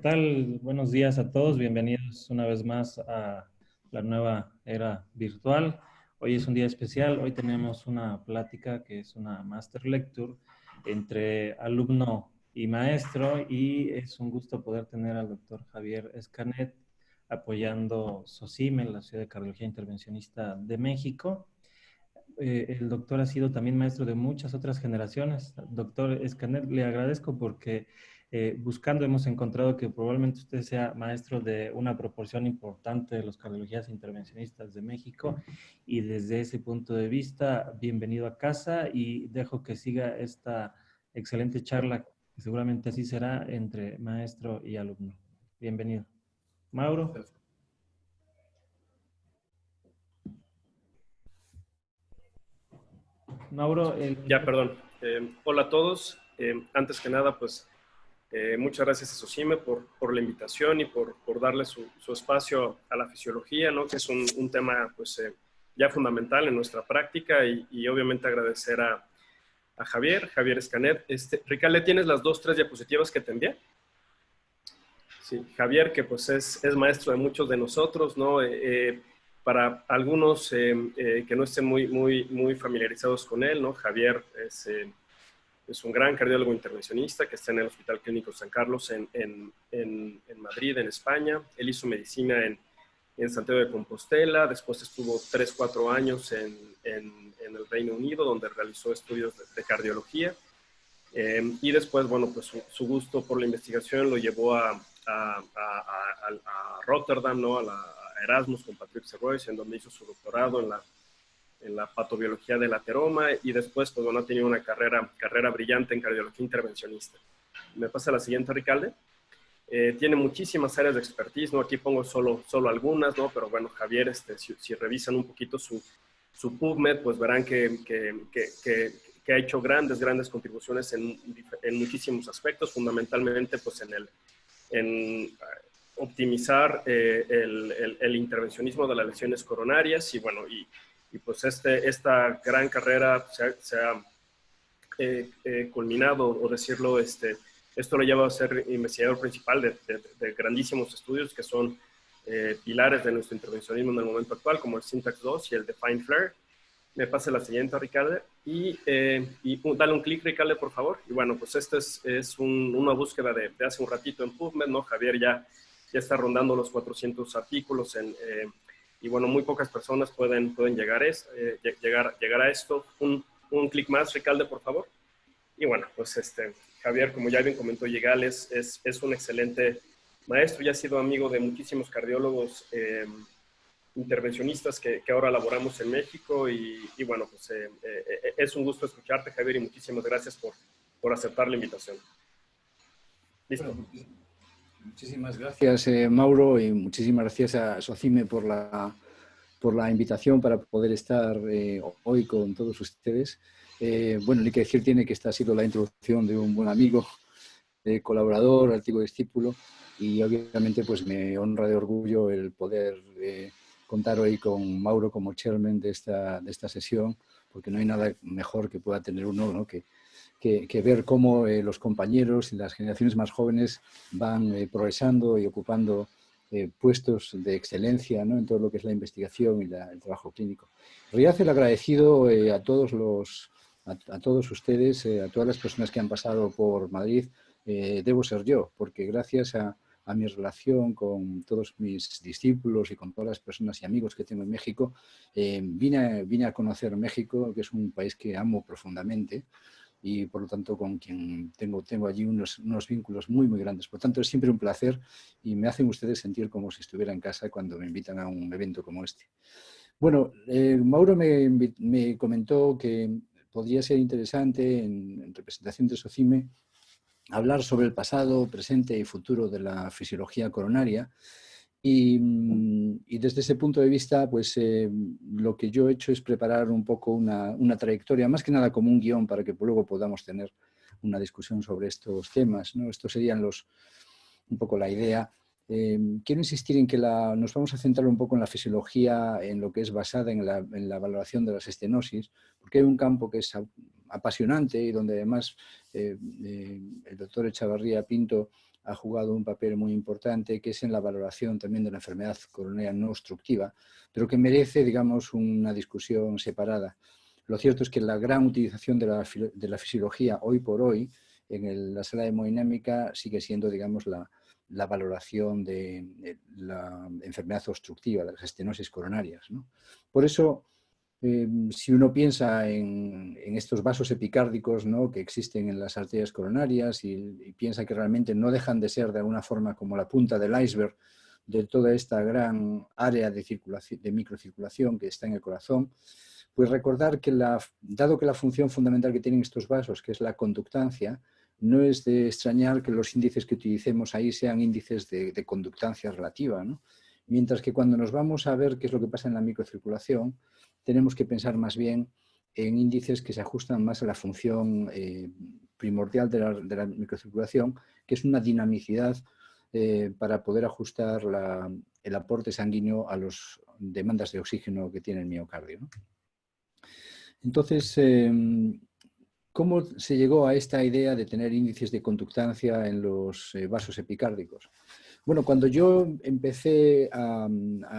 tal? Buenos días a todos. Bienvenidos una vez más a la nueva era virtual. Hoy es un día especial. Hoy tenemos una plática que es una master lecture entre alumno y maestro, y es un gusto poder tener al doctor Javier Escanet apoyando SOCIME, la Sociedad de Cardiología Intervencionista de México. El doctor ha sido también maestro de muchas otras generaciones. Doctor Escanet, le agradezco porque buscando hemos encontrado que probablemente usted sea maestro de una proporción importante de los cardiologías intervencionistas de México, y desde ese punto de vista, bienvenido a casa y dejo que siga esta excelente charla, que seguramente así será, entre maestro y alumno. Bienvenido. Mauro. Mauro, Ya, perdón. Hola a todos. Antes que nada, pues muchas gracias a SOCIME por la invitación y por darle su espacio a la fisiología, ¿no? Que es un tema pues, ya fundamental en nuestra práctica, y obviamente agradecer a Javier Escanet. Ricalde, ¿tienes las 2-3 diapositivas que te envié? Sí, Javier, que pues es maestro de muchos de nosotros, ¿no? Para algunos que no estén muy familiarizados con él, ¿no? Javier es un gran cardiólogo intervencionista que está en el Hospital Clínico San Carlos en Madrid, en España. Él hizo medicina en Santiago de Compostela, después estuvo 3-4 años en el Reino Unido, donde realizó estudios de cardiología. Y después, bueno, pues su gusto por la investigación lo llevó a Rotterdam, ¿no? A Erasmus con Patrick Serrois, en donde hizo su doctorado en la patobiología del ateroma, y después, pues bueno, ha tenido una carrera brillante en cardiología intervencionista. Me pasa la siguiente, Ricalde. Tiene muchísimas áreas de expertise, ¿no? Aquí pongo solo algunas, ¿no? Pero bueno, Javier, si revisan un poquito su PubMed, pues verán que ha hecho grandes contribuciones en muchísimos aspectos, fundamentalmente pues en optimizar el intervencionismo de las lesiones coronarias, y bueno, y pues esta gran carrera se ha culminado, o decirlo, esto lo lleva a ser investigador principal de grandísimos estudios que son pilares de nuestro intervencionismo en el momento actual, como el Syntax 2 y el Define Flare. Me pase la siguiente, Ricalde, y dale un clic, Ricalde, por favor. Y bueno, pues esta es una búsqueda de hace un ratito en PubMed, ¿no? Javier ya está rondando los 400 artículos y bueno, muy pocas personas pueden llegar a esto. Un clic más, Ricalde, por favor. Y bueno, pues Javier, como ya bien comentó Yigal, es un excelente maestro y ha sido amigo de muchísimos cardiólogos intervencionistas que ahora laboramos en México, y bueno, pues es un gusto escucharte, Javier, y muchísimas gracias por aceptar la invitación. Listo. Bueno, muchísimas gracias, Mauro, y muchísimas gracias a SOCIME por la invitación para poder estar hoy con todos ustedes. Bueno, ni que decir tiene que esta ha sido la introducción de un buen amigo, colaborador, antiguo discípulo, y obviamente pues me honra de orgullo el poder contar hoy con Mauro como chairman de esta sesión, porque no hay nada mejor que pueda tener uno, ¿no? que ver cómo los compañeros y las generaciones más jóvenes van progresando y ocupando puestos de excelencia, ¿no? En todo lo que es la investigación y el trabajo clínico. En realidad, el agradecido a todos ustedes, a todas las personas que han pasado por Madrid, debo ser yo, porque gracias a mi relación con todos mis discípulos y con todas las personas y amigos que tengo en México, vine a conocer México, que es un país que amo profundamente, y por lo tanto con quien tengo allí unos vínculos muy grandes. Por tanto, es siempre un placer y me hacen ustedes sentir como si estuviera en casa cuando me invitan a un evento como este. Bueno, Mauro me comentó que podría ser interesante en representación de SOCIME hablar sobre el pasado, presente y futuro de la fisiología coronaria. Y desde ese punto de vista, pues lo que yo he hecho es preparar un poco una trayectoria, más que nada como un guión para que luego podamos tener una discusión sobre estos temas, ¿no? Estos serían un poco la idea. Quiero insistir en que nos vamos a centrar un poco en la fisiología, en lo que es basada en la valoración de las estenosis, porque hay un campo que es apasionante y donde además el doctor Echavarría Pinto ha jugado un papel muy importante, que es en la valoración también de la enfermedad coronaria no obstructiva, pero que merece, digamos, una discusión separada. Lo cierto es que la gran utilización de la fisiología hoy por hoy en la sala de hemodinámica sigue siendo, digamos, la valoración de la enfermedad obstructiva, de las estenosis coronarias, ¿no? Por eso, si uno piensa en estos vasos epicárdicos, ¿no?, que existen en las arterias coronarias y piensa que realmente no dejan de ser de alguna forma como la punta del iceberg de toda esta gran área de microcirculación que está en el corazón, pues recordar que dado que la función fundamental que tienen estos vasos, que es la conductancia, no es de extrañar que los índices que utilicemos ahí sean índices de conductancia relativa, ¿no? Mientras que cuando nos vamos a ver qué es lo que pasa en la microcirculación, tenemos que pensar más bien en índices que se ajustan más a la función primordial de la microcirculación, que es una dinamicidad para poder ajustar el aporte sanguíneo a las demandas de oxígeno que tiene el miocardio, ¿no? Entonces, ¿cómo se llegó a esta idea de tener índices de conductancia en los vasos epicárdicos? Bueno, cuando yo empecé a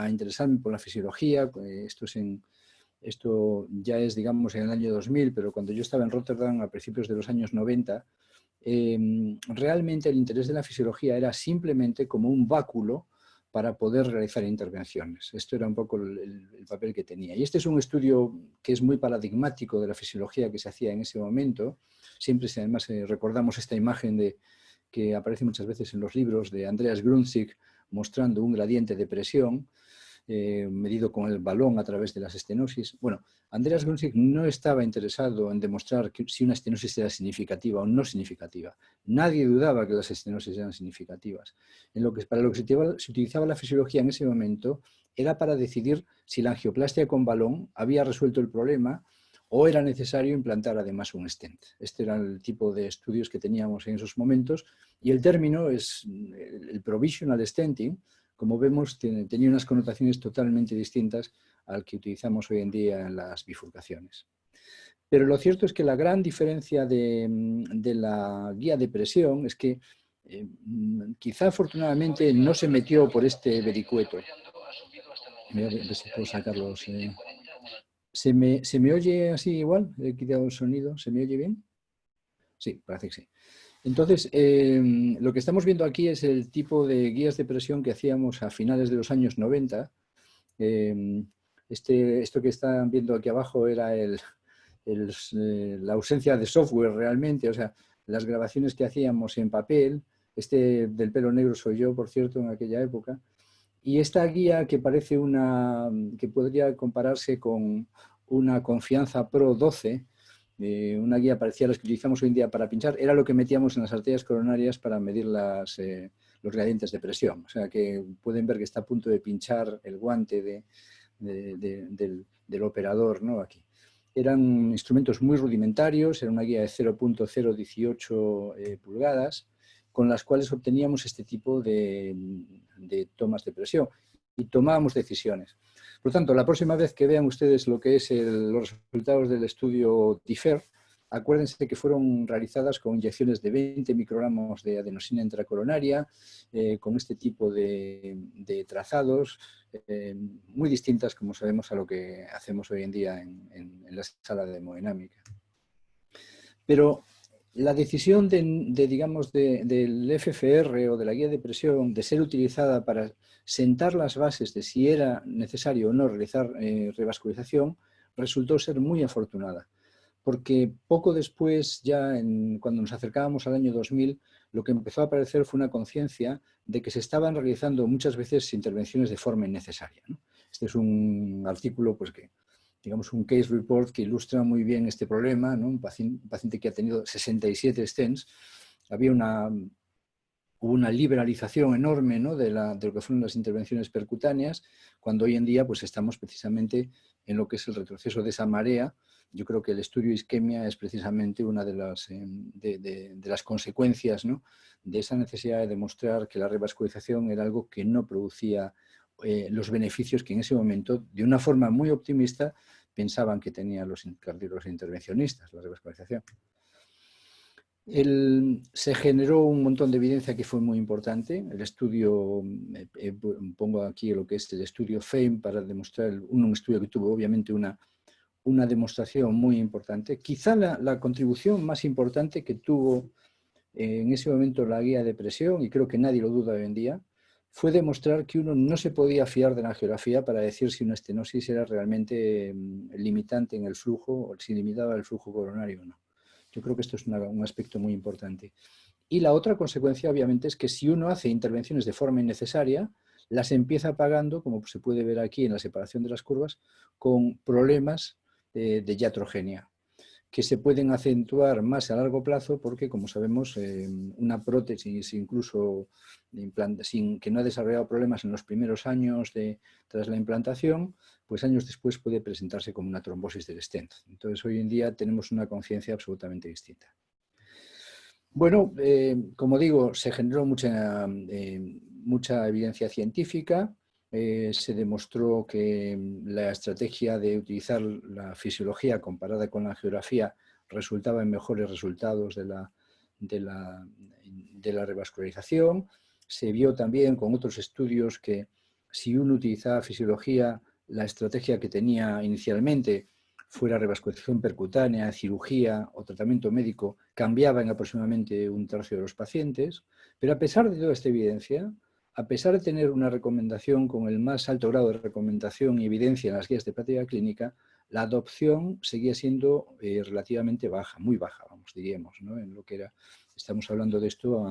interesarme por la fisiología, esto ya es, digamos, en el año 2000, pero cuando yo estaba en Rotterdam a principios de los años 90, realmente el interés de la fisiología era simplemente como un báculo para poder realizar intervenciones. Esto era un poco el papel que tenía. Y este es un estudio que es muy paradigmático de la fisiología que se hacía en ese momento. Siempre, además, recordamos esta imagen que aparece muchas veces en los libros de Andreas Gründzik mostrando un gradiente de presión medido con el balón a través de las estenosis. Bueno, Andreas Gründzik no estaba interesado en demostrar si una estenosis era significativa o no significativa. Nadie dudaba que las estenosis eran significativas. Para lo que se utilizaba la fisiología en ese momento era para decidir si la angioplastia con balón había resuelto el problema o era necesario implantar además un stent. Este era el tipo de estudios que teníamos en esos momentos y el término es el provisional stenting. Como vemos, tenía unas connotaciones totalmente distintas al que utilizamos hoy en día en las bifurcaciones. Pero lo cierto es que la gran diferencia de la guía de presión es que quizá afortunadamente no se metió por este vericueto. Voy a ver si puedo sacarlos. ¿Se me oye así igual? He quitado el sonido. ¿Se me oye bien? Sí, parece que sí. Entonces, lo que estamos viendo aquí es el tipo de guías de presión que hacíamos a finales de los años 90. Esto que están viendo aquí abajo era la ausencia de software realmente, o sea, las grabaciones que hacíamos en papel. Este del pelo negro soy yo, por cierto, en aquella época. Y esta guía que parece que podría compararse con una Confianza Pro 12, una guía parecida a las que utilizamos hoy en día para pinchar, era lo que metíamos en las arterias coronarias para medir los gradientes de presión. O sea que pueden ver que está a punto de pinchar el guante del operador, ¿no? Aquí. Eran instrumentos muy rudimentarios, era una guía de 0.018 pulgadas, con las cuales obteníamos este tipo de tomas de presión y tomábamos decisiones. Por lo tanto, la próxima vez que vean ustedes lo que es los resultados del estudio TIFER, acuérdense que fueron realizadas con inyecciones de 20 microgramos de adenosina intracoronaria, con este tipo de trazados, muy distintas, como sabemos, a lo que hacemos hoy en día en la sala de hemodinámica. Pero la decisión del FFR o de la guía de presión de ser utilizada para sentar las bases de si era necesario o no realizar revascularización resultó ser muy afortunada, porque poco después, cuando nos acercábamos al año 2000, lo que empezó a aparecer fue una conciencia de que se estaban realizando muchas veces intervenciones de forma innecesaria, ¿no? Este es un artículo pues, digamos, un case report que ilustra muy bien este problema, ¿no? Un paciente que ha tenido 67 stents. Hubo una liberalización enorme, ¿no?, de lo que fueron las intervenciones percutáneas, cuando hoy en día pues, estamos precisamente en lo que es el retroceso de esa marea. Yo creo que el estudio isquemia es precisamente una de las consecuencias, ¿no?, de esa necesidad de demostrar que la revascularización era algo que no producía los beneficios que en ese momento, de una forma muy optimista, pensaban que tenían los cardiólogos intervencionistas, la revascularización. Se generó un montón de evidencia que fue muy importante. El estudio, pongo aquí lo que es el estudio FAME para demostrar, un estudio que tuvo obviamente una demostración muy importante. Quizá la contribución más importante que tuvo en ese momento la guía de presión, y creo que nadie lo duda hoy en día, fue demostrar que uno no se podía fiar de la angiografía para decir si una estenosis era realmente limitante en el flujo, o si limitaba el flujo coronario o no. Yo creo que esto es un aspecto muy importante. Y la otra consecuencia, obviamente, es que si uno hace intervenciones de forma innecesaria, las empieza pagando, como se puede ver aquí en la separación de las curvas, con problemas de iatrogenia, que se pueden acentuar más a largo plazo porque, como sabemos, una prótesis incluso sin que no ha desarrollado problemas en los primeros años tras la implantación, pues años después puede presentarse como una trombosis del stent. Entonces, hoy en día tenemos una conciencia absolutamente distinta. Bueno, como digo, se generó mucha evidencia científica. Se demostró que la estrategia de utilizar la fisiología comparada con la angiografía resultaba en mejores resultados de la revascularización. Se vio también con otros estudios que si uno utilizaba fisiología, la estrategia que tenía inicialmente, fuera revascularización percutánea, cirugía o tratamiento médico, cambiaba en aproximadamente un tercio de los pacientes. Pero a pesar de toda esta evidencia, a pesar de tener una recomendación con el más alto grado de recomendación y evidencia en las guías de práctica clínica, la adopción seguía siendo relativamente baja, muy baja, vamos, diríamos, ¿no? En lo que era, estamos hablando de esto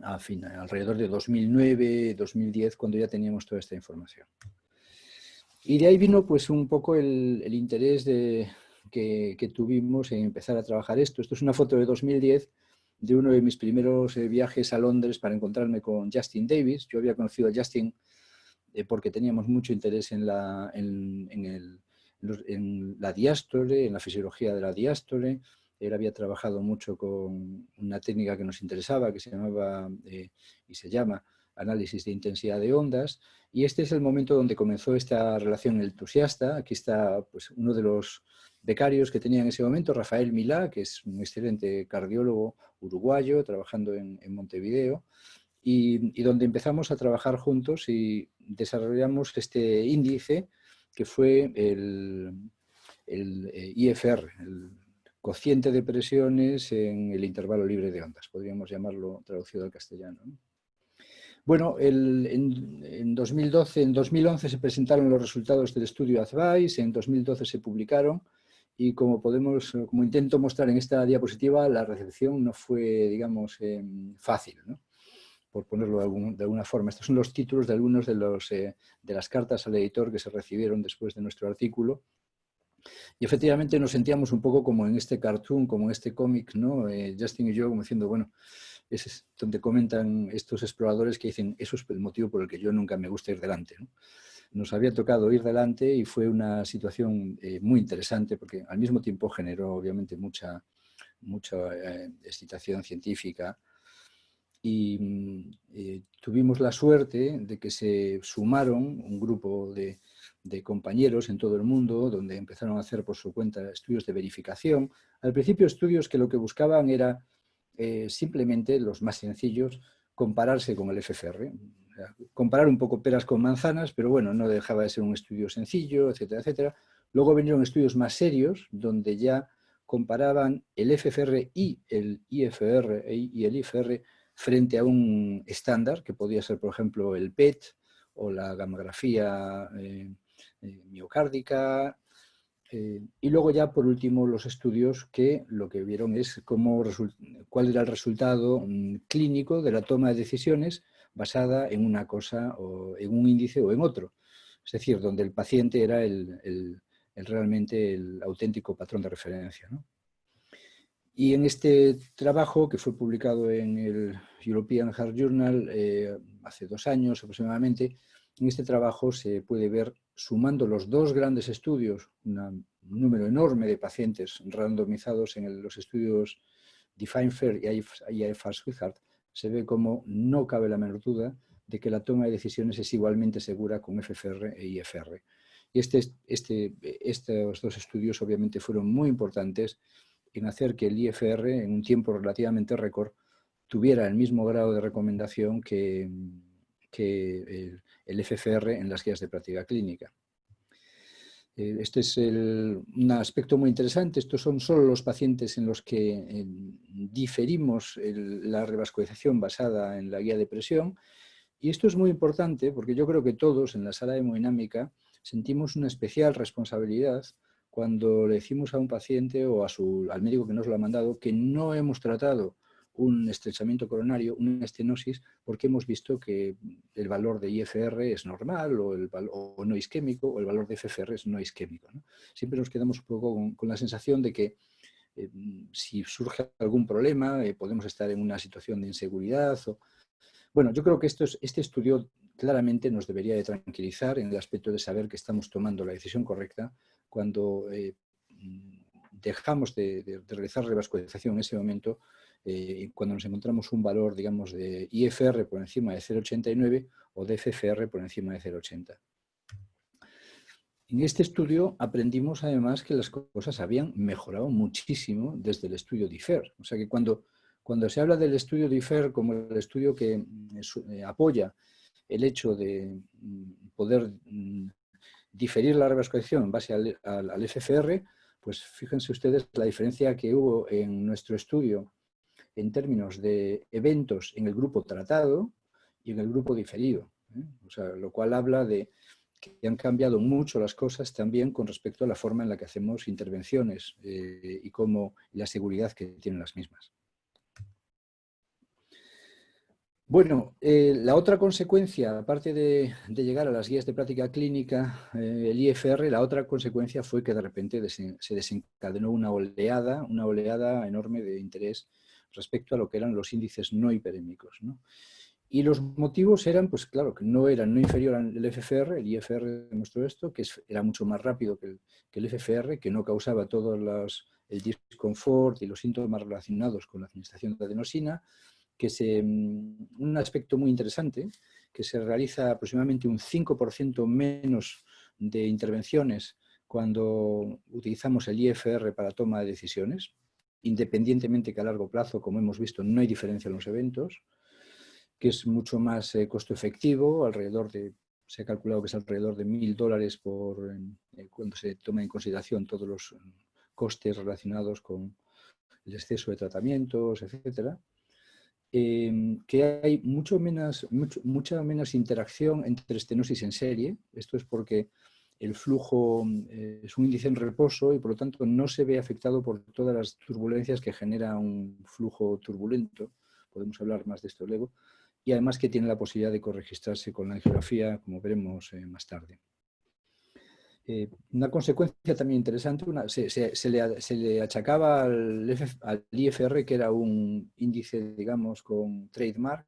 alrededor de 2009, 2010, cuando ya teníamos toda esta información. Y de ahí vino pues un poco el interés que tuvimos en empezar a trabajar esto. Esto es una foto de 2010 de uno de mis primeros viajes a Londres para encontrarme con Justin Davis. Yo había conocido a Justin porque teníamos mucho interés en la diástole, en la fisiología de la diástole. Él había trabajado mucho con una técnica que nos interesaba, que se llamaba y se llama análisis de intensidad de ondas, y este es el momento donde comenzó esta relación entusiasta. Aquí está pues, uno de los becarios que tenía en ese momento, Rafael Milá, que es un excelente cardiólogo uruguayo, trabajando en Montevideo, y donde empezamos a trabajar juntos y desarrollamos este índice que fue el IFR, el cociente de presiones en el intervalo libre de ondas, podríamos llamarlo traducido al castellano, ¿no? Bueno, en 2012, en 2011 se presentaron los resultados del estudio ADVICE, en 2012 se publicaron y como intento mostrar en esta diapositiva, la recepción no fue, digamos, fácil, ¿no? Por ponerlo de alguna forma. Estos son los títulos de algunos de las cartas al editor que se recibieron después de nuestro artículo. Y efectivamente nos sentíamos un poco como en este cartoon, como en este cómic, ¿no? Justin y yo como diciendo, bueno, ese es donde comentan estos exploradores que dicen, eso es el motivo por el que yo nunca me gusta ir delante, ¿no? Nos había tocado ir delante y fue una situación muy interesante porque al mismo tiempo generó obviamente mucha excitación científica y tuvimos la suerte de que se sumaron un grupo de compañeros en todo el mundo, donde empezaron a hacer por su cuenta estudios de verificación. Al principio estudios que lo que buscaban era simplemente los más sencillos, compararse con el FFR, comparar un poco peras con manzanas, pero bueno, no dejaba de ser un estudio sencillo, etcétera, etcétera. Luego vinieron estudios más serios, donde ya comparaban el FFR y el IFR y el IFR frente a un estándar, que podía ser, por ejemplo, el PET o la gamografía miocárdica. Y luego ya, por último, los estudios que lo que vieron es cuál era el resultado clínico de la toma de decisiones basada en una cosa o en un índice o en otro. Es decir, donde el paciente era realmente el auténtico patrón de referencia, ¿no? Y en este trabajo, que fue publicado en el European Heart Journal hace 2 años aproximadamente, en este trabajo se puede ver, sumando los 2 grandes estudios, un número enorme de pacientes randomizados en los estudios DEFINE-FAIR y IFR-SWIHEART, se ve como no cabe la menor duda de que la toma de decisiones es igualmente segura con FFR e IFR. Y estos 2 estudios obviamente fueron muy importantes en hacer que el IFR, en un tiempo relativamente récord, tuviera el mismo grado de recomendación que el FFR en las guías de práctica clínica. Este es un aspecto muy interesante. Estos son solo los pacientes en los que diferimos la revascularización basada en la guía de presión. Y esto es muy importante porque yo creo que todos en la sala de hemodinámica sentimos una especial responsabilidad cuando le decimos a un paciente o al médico que nos lo ha mandado que no hemos tratado un estrechamiento coronario, una estenosis, porque hemos visto que el valor de IFR es normal o no isquémico, o el valor de FFR es no isquémico, ¿no? Siempre nos quedamos un poco con la sensación de que si surge algún problema podemos estar en una situación de inseguridad. Bueno, yo creo que este estudio claramente nos debería de tranquilizar en el aspecto de saber que estamos tomando la decisión correcta cuando dejamos de realizar revascularización en ese momento, cuando nos encontramos un valor, digamos, de IFR por encima de 0,89 o de FFR por encima de 0,80. En este estudio aprendimos además que las cosas habían mejorado muchísimo desde el estudio DIFER. O sea que cuando se habla del estudio DIFER como el estudio que apoya el hecho de poder diferir la revascularización en base al FFR, pues fíjense ustedes la diferencia que hubo en nuestro estudio en términos de eventos en el grupo tratado y en el grupo diferido. O sea, lo cual habla de que han cambiado mucho las cosas también con respecto a la forma en la que hacemos intervenciones y la seguridad que tienen las mismas. Bueno, la otra consecuencia, aparte de llegar a las guías de práctica clínica, el IFR, la otra consecuencia fue que de repente se desencadenó una oleada enorme de interés respecto a lo que eran los índices no hiperémicos, ¿no? Y los motivos eran, pues claro, que no inferior al FFR, el IFR demostró esto, que era mucho más rápido que el FFR, que no causaba todo el disconfort y los síntomas relacionados con la administración de adenosina, que un aspecto muy interesante, que se realiza aproximadamente un 5% menos de intervenciones cuando utilizamos el IFR para toma de decisiones, independientemente que a largo plazo, como hemos visto, no hay diferencia en los eventos, que es mucho más costo efectivo, se ha calculado que es alrededor de $1.000 cuando se toma en consideración todos los costes relacionados con el exceso de tratamientos, etcétera. Que hay mucha menos interacción entre estenosis en serie. Esto es porque el flujo es un índice en reposo y por lo tanto no se ve afectado por todas las turbulencias que genera un flujo turbulento. Podemos hablar más de esto luego. Y además que tiene la posibilidad de corregistrarse con la angiografía, como veremos más tarde. Una consecuencia también interesante, se le achacaba al IFR que era un índice, digamos, con trademark,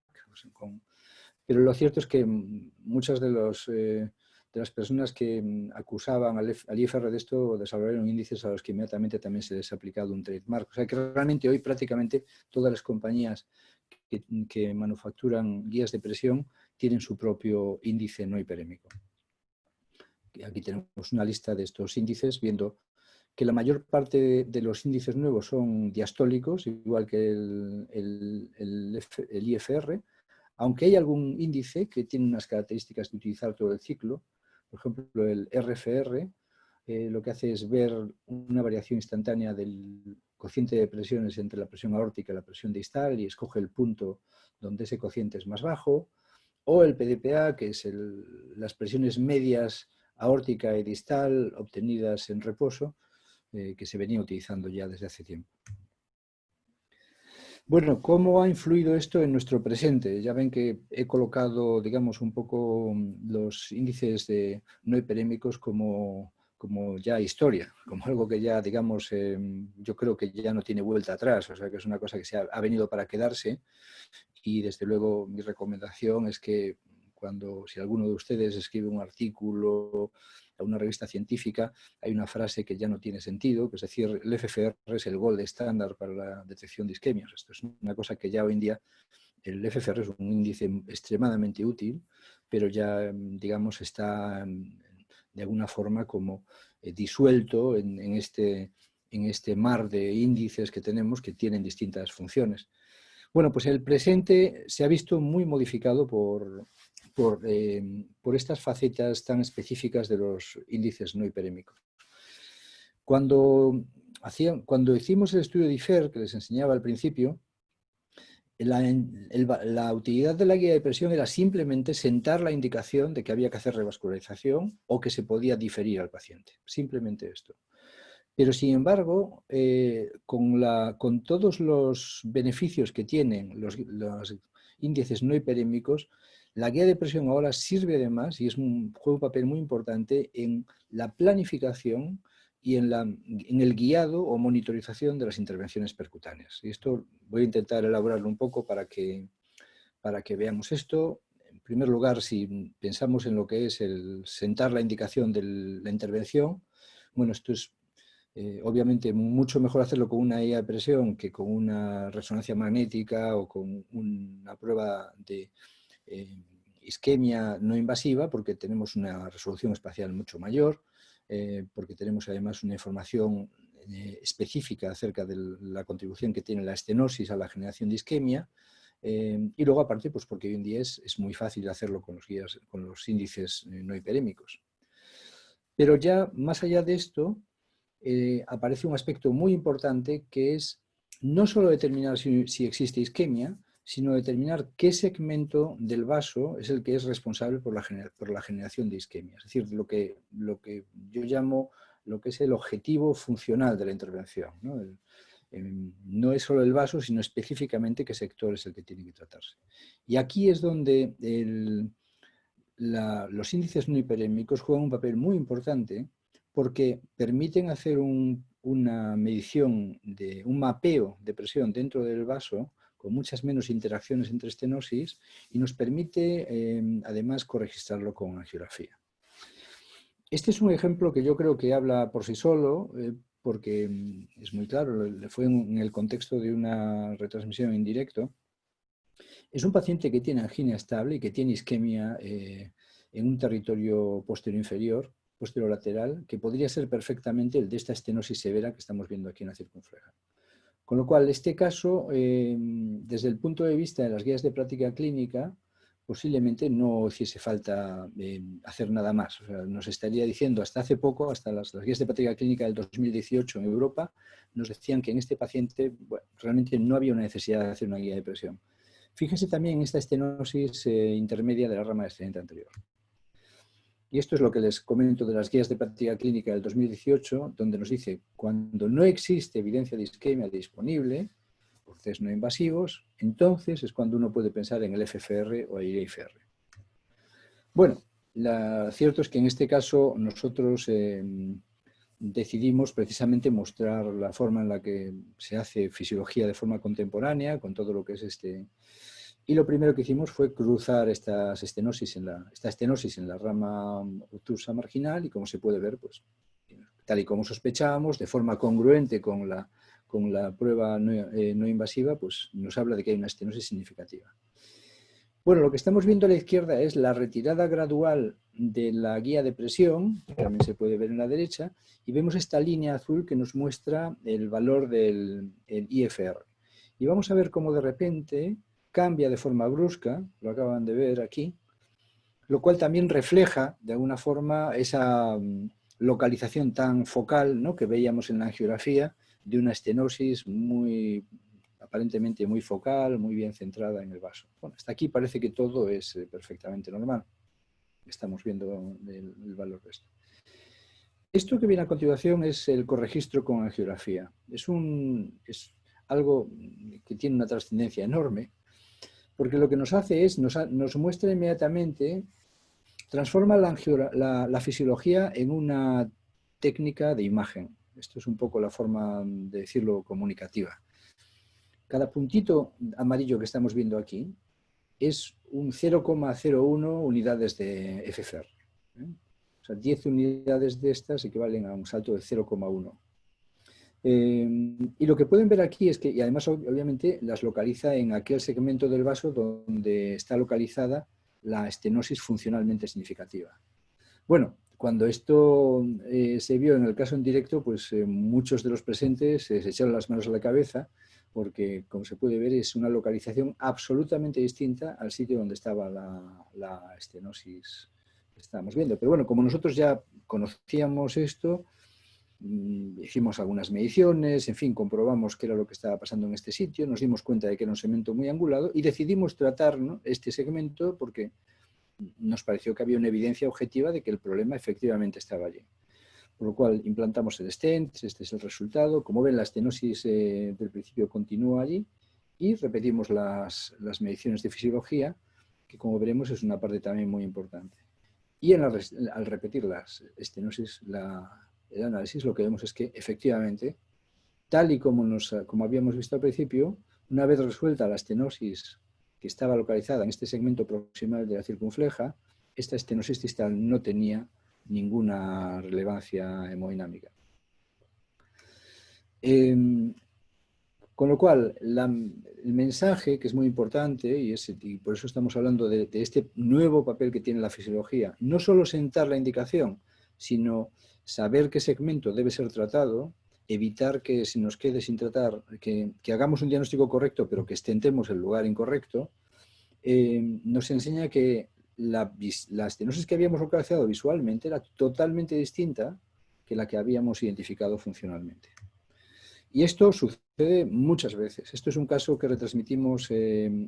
pero lo cierto es que muchas de las personas que acusaban al IFR de esto desarrollaron índices a los que inmediatamente también se les ha aplicado un trademark. O sea que realmente hoy prácticamente todas las compañías que manufacturan guías de presión tienen su propio índice no hiperémico. Aquí tenemos una lista de estos índices, viendo que la mayor parte de los índices nuevos son diastólicos, igual que el IFR, aunque hay algún índice que tiene unas características de utilizar todo el ciclo. Por ejemplo, el RFR lo que hace es ver una variación instantánea del cociente de presiones entre la presión aórtica y la presión distal y escoge el punto donde ese cociente es más bajo. O el PDPA, que es las presiones medias aórtica y distal obtenidas en reposo, que se venía utilizando ya desde hace tiempo. Bueno, ¿cómo ha influido esto en nuestro presente? Ya ven que he colocado, digamos, un poco los índices de no hiperémicos como ya historia, como algo que ya, digamos, yo creo que ya no tiene vuelta atrás, o sea que es una cosa que ha venido para quedarse y desde luego mi recomendación es que si alguno de ustedes escribe un artículo a una revista científica, hay una frase que ya no tiene sentido, que es decir, el FFR es el gold estándar para la detección de isquemias. Esto es una cosa que ya hoy en día, el FFR es un índice extremadamente útil, pero ya, digamos, está de alguna forma como disuelto en este mar de índices que tenemos que tienen distintas funciones. Bueno, pues el presente se ha visto muy modificado por estas facetas tan específicas de los índices no hiperémicos. Cuando hicimos el estudio de IFER, que les enseñaba al principio, la utilidad de la guía de presión era simplemente sentar la indicación de que había que hacer revascularización o que se podía diferir al paciente. Simplemente esto. Pero, sin embargo, con todos los beneficios que tienen los índices no hiperémicos, la guía de presión ahora sirve además, y juega un papel muy importante en la planificación y en el guiado o monitorización de las intervenciones percutáneas. Y esto voy a intentar elaborarlo un poco para que veamos esto. En primer lugar, si pensamos en lo que es el sentar la indicación de la intervención, bueno, esto es obviamente mucho mejor hacerlo con una guía de presión que con una resonancia magnética o con una prueba de isquemia no invasiva, porque tenemos una resolución espacial mucho mayor, porque tenemos además una información específica acerca de la contribución que tiene la estenosis a la generación de isquemia, y luego aparte pues porque hoy en día es muy fácil hacerlo con los índices no hiperémicos. Pero ya más allá de esto, aparece un aspecto muy importante que es no solo determinar si existe isquemia, sino determinar qué segmento del vaso es el que es responsable por la generación de isquemia. Es decir, lo que yo llamo lo que es el objetivo funcional de la intervención, ¿no? No es solo el vaso, sino específicamente qué sector es el que tiene que tratarse. Y aquí es donde los índices no hiperémicos juegan un papel muy importante, porque permiten hacer una medición, un mapeo de presión dentro del vaso con muchas menos interacciones entre estenosis y nos permite además corregistrarlo con angiografía. Este es un ejemplo que yo creo que habla por sí solo, porque es muy claro, fue en el contexto de una retransmisión en directo. Es un paciente que tiene angina estable y que tiene isquemia en un territorio posterior inferior, posterolateral, que podría ser perfectamente el de esta estenosis severa que estamos viendo aquí en la circunfleja. Con lo cual, este caso, desde el punto de vista de las guías de práctica clínica, posiblemente no hiciese falta hacer nada más. O sea, nos estaría diciendo hasta hace poco, hasta las guías de práctica clínica del 2018 en Europa, nos decían que en este paciente realmente no había una necesidad de hacer una guía de presión. Fíjense también en esta estenosis intermedia de la rama descendente anterior. Y esto es lo que les comento de las guías de práctica clínica del 2018, donde nos dice, cuando no existe evidencia de isquemia disponible, por test no invasivos, entonces es cuando uno puede pensar en el FFR o el IFR. Bueno, cierto es que en este caso nosotros decidimos precisamente mostrar la forma en la que se hace fisiología de forma contemporánea, con todo lo que es Y lo primero que hicimos fue cruzar esta estenosis en la rama obtusa marginal y, como se puede ver, pues, tal y como sospechábamos, de forma congruente con la prueba no invasiva, pues nos habla de que hay una estenosis significativa. Bueno, lo que estamos viendo a la izquierda es la retirada gradual de la guía de presión, que también se puede ver en la derecha, y vemos esta línea azul que nos muestra el valor del IFR. Y vamos a ver cómo de repente cambia de forma brusca, lo acaban de ver aquí, lo cual también refleja de alguna forma esa localización tan focal, ¿no?, que veíamos en la angiografía de una estenosis aparentemente muy focal, muy bien centrada en el vaso. Bueno, hasta aquí parece que todo es perfectamente normal. Estamos viendo el valor de esto. Esto que viene a continuación es el corregistro con angiografía. Es algo que tiene una trascendencia enorme, porque lo que nos hace es, nos muestra inmediatamente, transforma la fisiología en una técnica de imagen. Esto es un poco la forma de decirlo comunicativa. Cada puntito amarillo que estamos viendo aquí es un 0,01 unidades de FFR. O sea, 10 unidades de estas equivalen a un salto de 0,1. Y lo que pueden ver aquí es que, y además obviamente las localiza en aquel segmento del vaso donde está localizada la estenosis funcionalmente significativa. Bueno, cuando esto se vio en el caso en directo, pues muchos de los presentes se echaron las manos a la cabeza porque, como se puede ver, es una localización absolutamente distinta al sitio donde estaba la estenosis que estábamos viendo. Pero bueno, como nosotros ya conocíamos esto, hicimos algunas mediciones, en fin, comprobamos qué era lo que estaba pasando en este sitio, nos dimos cuenta de que era un segmento muy angulado y decidimos tratar, ¿no?, este segmento porque nos pareció que había una evidencia objetiva de que el problema efectivamente estaba allí. Por lo cual implantamos el stent, este es el resultado. Como ven, la estenosis del principio continúa allí y repetimos las mediciones de fisiología, que como veremos es una parte también muy importante. Y al repetir las estenosis, el análisis, lo que vemos es que efectivamente, tal y como habíamos visto al principio, una vez resuelta la estenosis que estaba localizada en este segmento proximal de la circunfleja, esta estenosis distal no tenía ninguna relevancia hemodinámica. Con lo cual, el mensaje, que es muy importante, y por eso estamos hablando de este nuevo papel que tiene la fisiología, no solo sentar la indicación, sino saber qué segmento debe ser tratado, evitar que se nos quede sin tratar, que hagamos un diagnóstico correcto, pero que estentemos el lugar incorrecto, nos enseña que la estenosis que habíamos localizado visualmente era totalmente distinta que la que habíamos identificado funcionalmente. Y esto sucede muchas veces. Esto es un caso que retransmitimos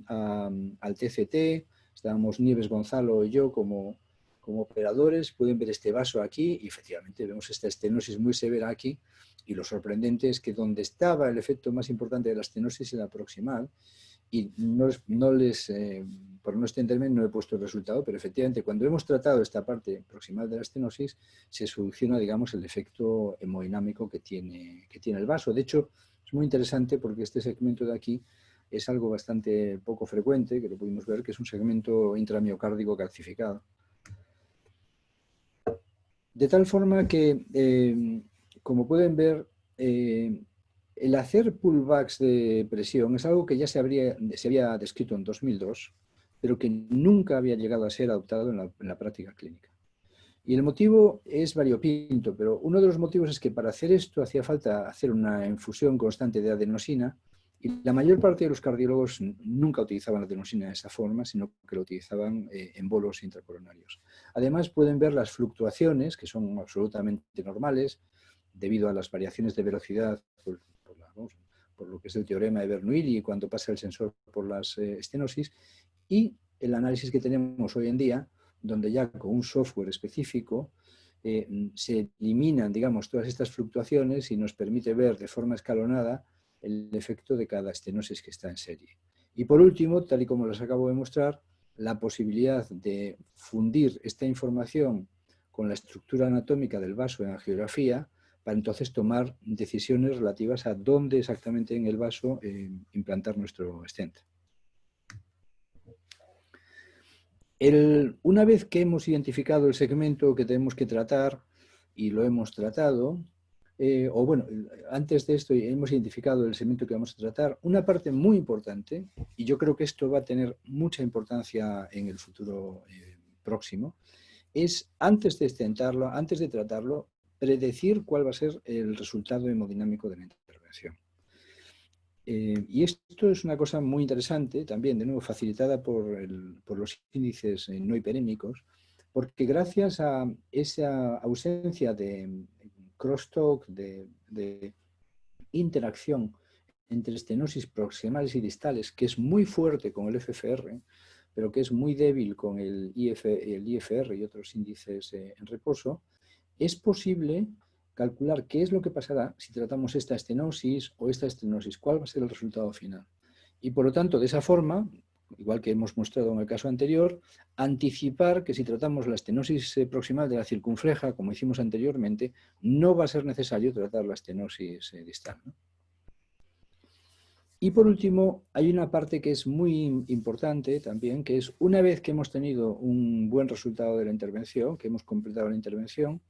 al TCT. Estábamos Nieves Gonzalo y yo como operadores. Pueden ver este vaso aquí y efectivamente vemos esta estenosis muy severa aquí. Y lo sorprendente es que donde estaba el efecto más importante de la estenosis era proximal. Y por no extenderme, no he puesto el resultado, pero efectivamente cuando hemos tratado esta parte proximal de la estenosis, se soluciona, digamos, el efecto hemodinámico que tiene el vaso. De hecho, es muy interesante porque este segmento de aquí es algo bastante poco frecuente, que lo pudimos ver, que es un segmento intramiocárdico calcificado. De tal forma que, como pueden ver, el hacer pullbacks de presión es algo que ya se había descrito en 2002, pero que nunca había llegado a ser adoptado en la práctica clínica. Y el motivo es variopinto, pero uno de los motivos es que para hacer esto hacía falta hacer una infusión constante de adenosina y la mayor parte de los cardiólogos nunca utilizaban la adenosina de esa forma, sino que lo utilizaban en bolos intracoronarios. Además, pueden ver las fluctuaciones, que son absolutamente normales, debido a las variaciones de velocidad por lo que es el teorema de Bernoulli cuando pasa el sensor por las estenosis, y el análisis que tenemos hoy en día, donde ya con un software específico se eliminan, digamos, todas estas fluctuaciones y nos permite ver de forma escalonada el efecto de cada estenosis que está en serie. Y por último, tal y como les acabo de mostrar, la posibilidad de fundir esta información con la estructura anatómica del vaso en angiografía para entonces tomar decisiones relativas a dónde exactamente en el vaso implantar nuestro stent. Una vez que hemos identificado el segmento que tenemos que tratar y lo hemos tratado, antes de esto hemos identificado el segmento que vamos a tratar, una parte muy importante, y yo creo que esto va a tener mucha importancia en el futuro próximo, es antes de stentarlo, antes de tratarlo, predecir cuál va a ser el resultado hemodinámico de la intervención. Y esto es una cosa muy interesante, también, de nuevo, facilitada por los índices no hiperémicos, porque gracias a esa ausencia de crosstalk, de interacción entre estenosis proximales y distales, que es muy fuerte con el FFR, pero que es muy débil con el IFR y otros índices en reposo, es posible calcular qué es lo que pasará si tratamos esta estenosis o esta estenosis, cuál va a ser el resultado final. Y por lo tanto, de esa forma, igual que hemos mostrado en el caso anterior, anticipar que si tratamos la estenosis proximal de la circunfleja, como hicimos anteriormente, no va a ser necesario tratar la estenosis distal, ¿no? Y por último, hay una parte que es muy importante también, que es una vez que hemos tenido un buen resultado de la intervención, que hemos completado la intervención,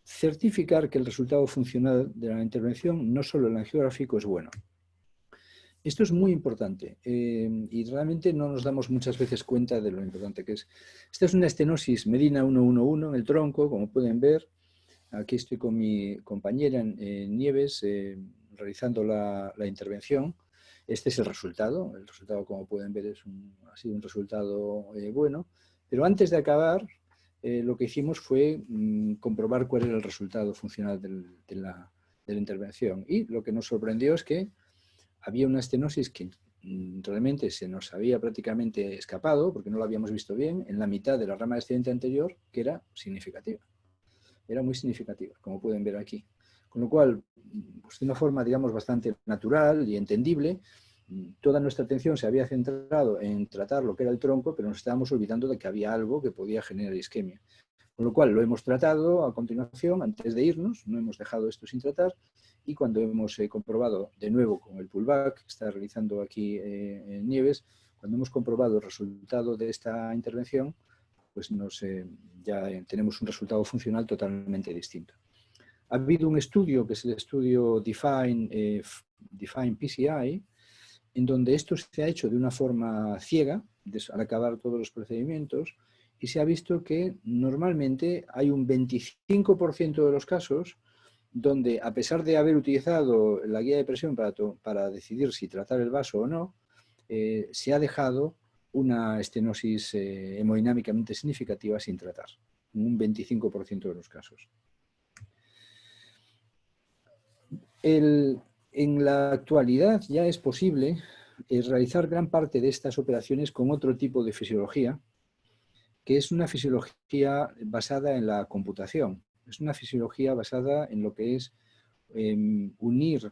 certificar que el resultado funcional de la intervención, no solo el angiográfico, es bueno. Esto es muy importante y realmente no nos damos muchas veces cuenta de lo importante que es. Esta es una estenosis Medina 111 en el tronco, como pueden ver. Aquí estoy con mi compañera Nieves realizando la intervención. Este es el resultado. El resultado, como pueden ver, ha sido un resultado bueno. Pero antes de acabar, lo que hicimos fue comprobar cuál era el resultado funcional de la intervención. Y lo que nos sorprendió es que había una estenosis que realmente se nos había prácticamente escapado, porque no la habíamos visto bien, en la mitad de la rama descendente anterior, que era significativa. Era muy significativa, como pueden ver aquí. Con lo cual, pues de una forma, digamos, bastante natural y entendible, toda nuestra atención se había centrado en tratar lo que era el tronco, pero nos estábamos olvidando de que había algo que podía generar isquemia. Con lo cual lo hemos tratado a continuación, antes de irnos, no hemos dejado esto sin tratar, y cuando hemos comprobado de nuevo con el pullback que está realizando aquí en Nieves, cuando hemos comprobado el resultado de esta intervención, pues ya tenemos un resultado funcional totalmente distinto. Ha habido un estudio, que es el estudio Define PCI, en donde esto se ha hecho de una forma ciega, al acabar todos los procedimientos, y se ha visto que normalmente hay un 25% de los casos donde, a pesar de haber utilizado la guía de presión para decidir si tratar el vaso o no, se ha dejado una estenosis hemodinámicamente significativa sin tratar, en un 25% de los casos. En la actualidad ya es posible realizar gran parte de estas operaciones con otro tipo de fisiología, que es una fisiología basada en la computación. Es una fisiología basada en lo que es unir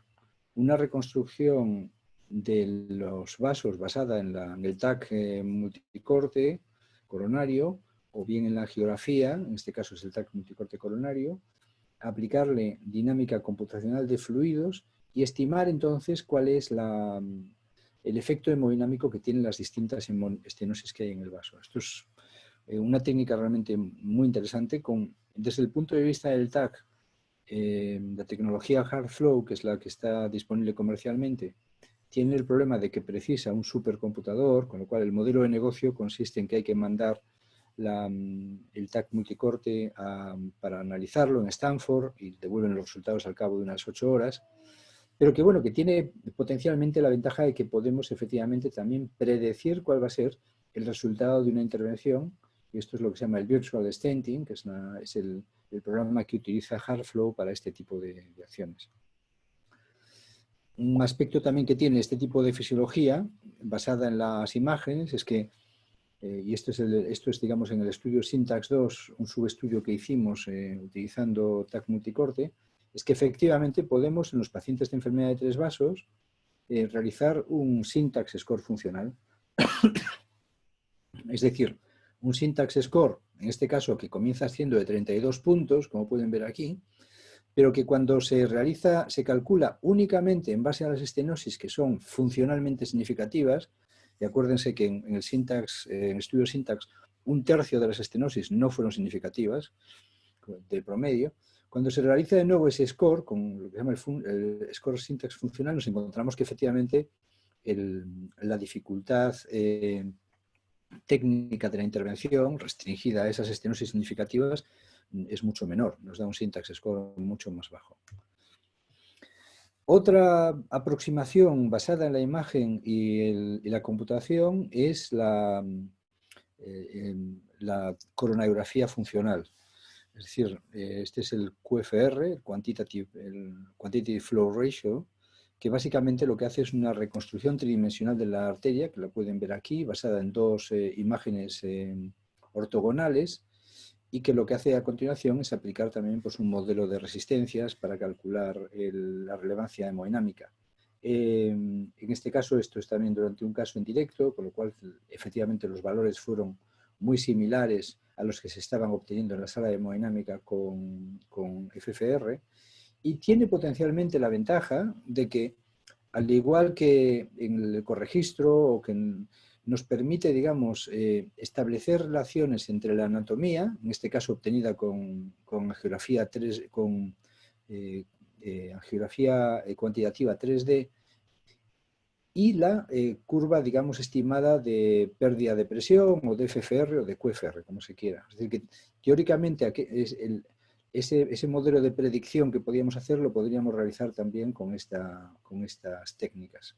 una reconstrucción de los vasos basada en el TAC multicorte coronario, o bien en la angiografía, en este caso es el TAC multicorte coronario, aplicarle dinámica computacional de fluidos y estimar entonces cuál es el efecto hemodinámico que tienen las distintas estenosis que hay en el vaso. Esto es una técnica realmente muy interesante. Desde el punto de vista del TAC, la tecnología HeartFlow, que es la que está disponible comercialmente, tiene el problema de que precisa un supercomputador, con lo cual el modelo de negocio consiste en que hay que mandar el TAC multicorte para analizarlo en Stanford y devuelven los resultados al cabo de unas 8 horas, pero que bueno, que tiene potencialmente la ventaja de que podemos efectivamente también predecir cuál va a ser el resultado de una intervención, y esto es lo que se llama el Virtual Stenting, que es el programa que utiliza HeartFlow para este tipo de acciones. Un aspecto también que tiene este tipo de fisiología, basada en las imágenes, es que, y esto es, digamos, en el estudio Syntax 2, un subestudio que hicimos utilizando TAC multicorte, es que efectivamente podemos, en los pacientes de enfermedad de 3 vasos, realizar un syntax score funcional. Es decir, un syntax score, en este caso, que comienza siendo de 32 puntos, como pueden ver aquí, pero que cuando se realiza, se calcula únicamente en base a las estenosis que son funcionalmente significativas, y acuérdense que en el estudio syntax, 1/3 de las estenosis no fueron significativas, de promedio. Cuando se realiza de nuevo ese score, con lo que se llama el score syntax funcional, nos encontramos que efectivamente la dificultad técnica de la intervención, restringida a esas estenosis significativas, es mucho menor, nos da un syntax score mucho más bajo. Otra aproximación basada en la imagen y la computación es la coronariografía funcional. Es decir, este es el QFR, el Quantitative Flow Ratio, que básicamente lo que hace es una reconstrucción tridimensional de la arteria, que la pueden ver aquí, basada en 2 imágenes ortogonales, y que lo que hace a continuación es aplicar también pues, un modelo de resistencias para calcular la relevancia hemodinámica. En este caso, esto es también durante un caso en directo, con lo cual efectivamente los valores fueron muy similares a los que se estaban obteniendo en la sala de hemodinámica con FFR, y tiene potencialmente la ventaja de que, al igual que en el corregistro, o que nos permite, digamos, establecer relaciones entre la anatomía, en este caso obtenida con angiografía, angiografía cuantitativa 3D, y la curva, digamos, estimada de pérdida de presión o de FFR o de QFR, como se quiera. Es decir, que teóricamente ese modelo de predicción que podíamos hacer lo podríamos realizar también con estas técnicas.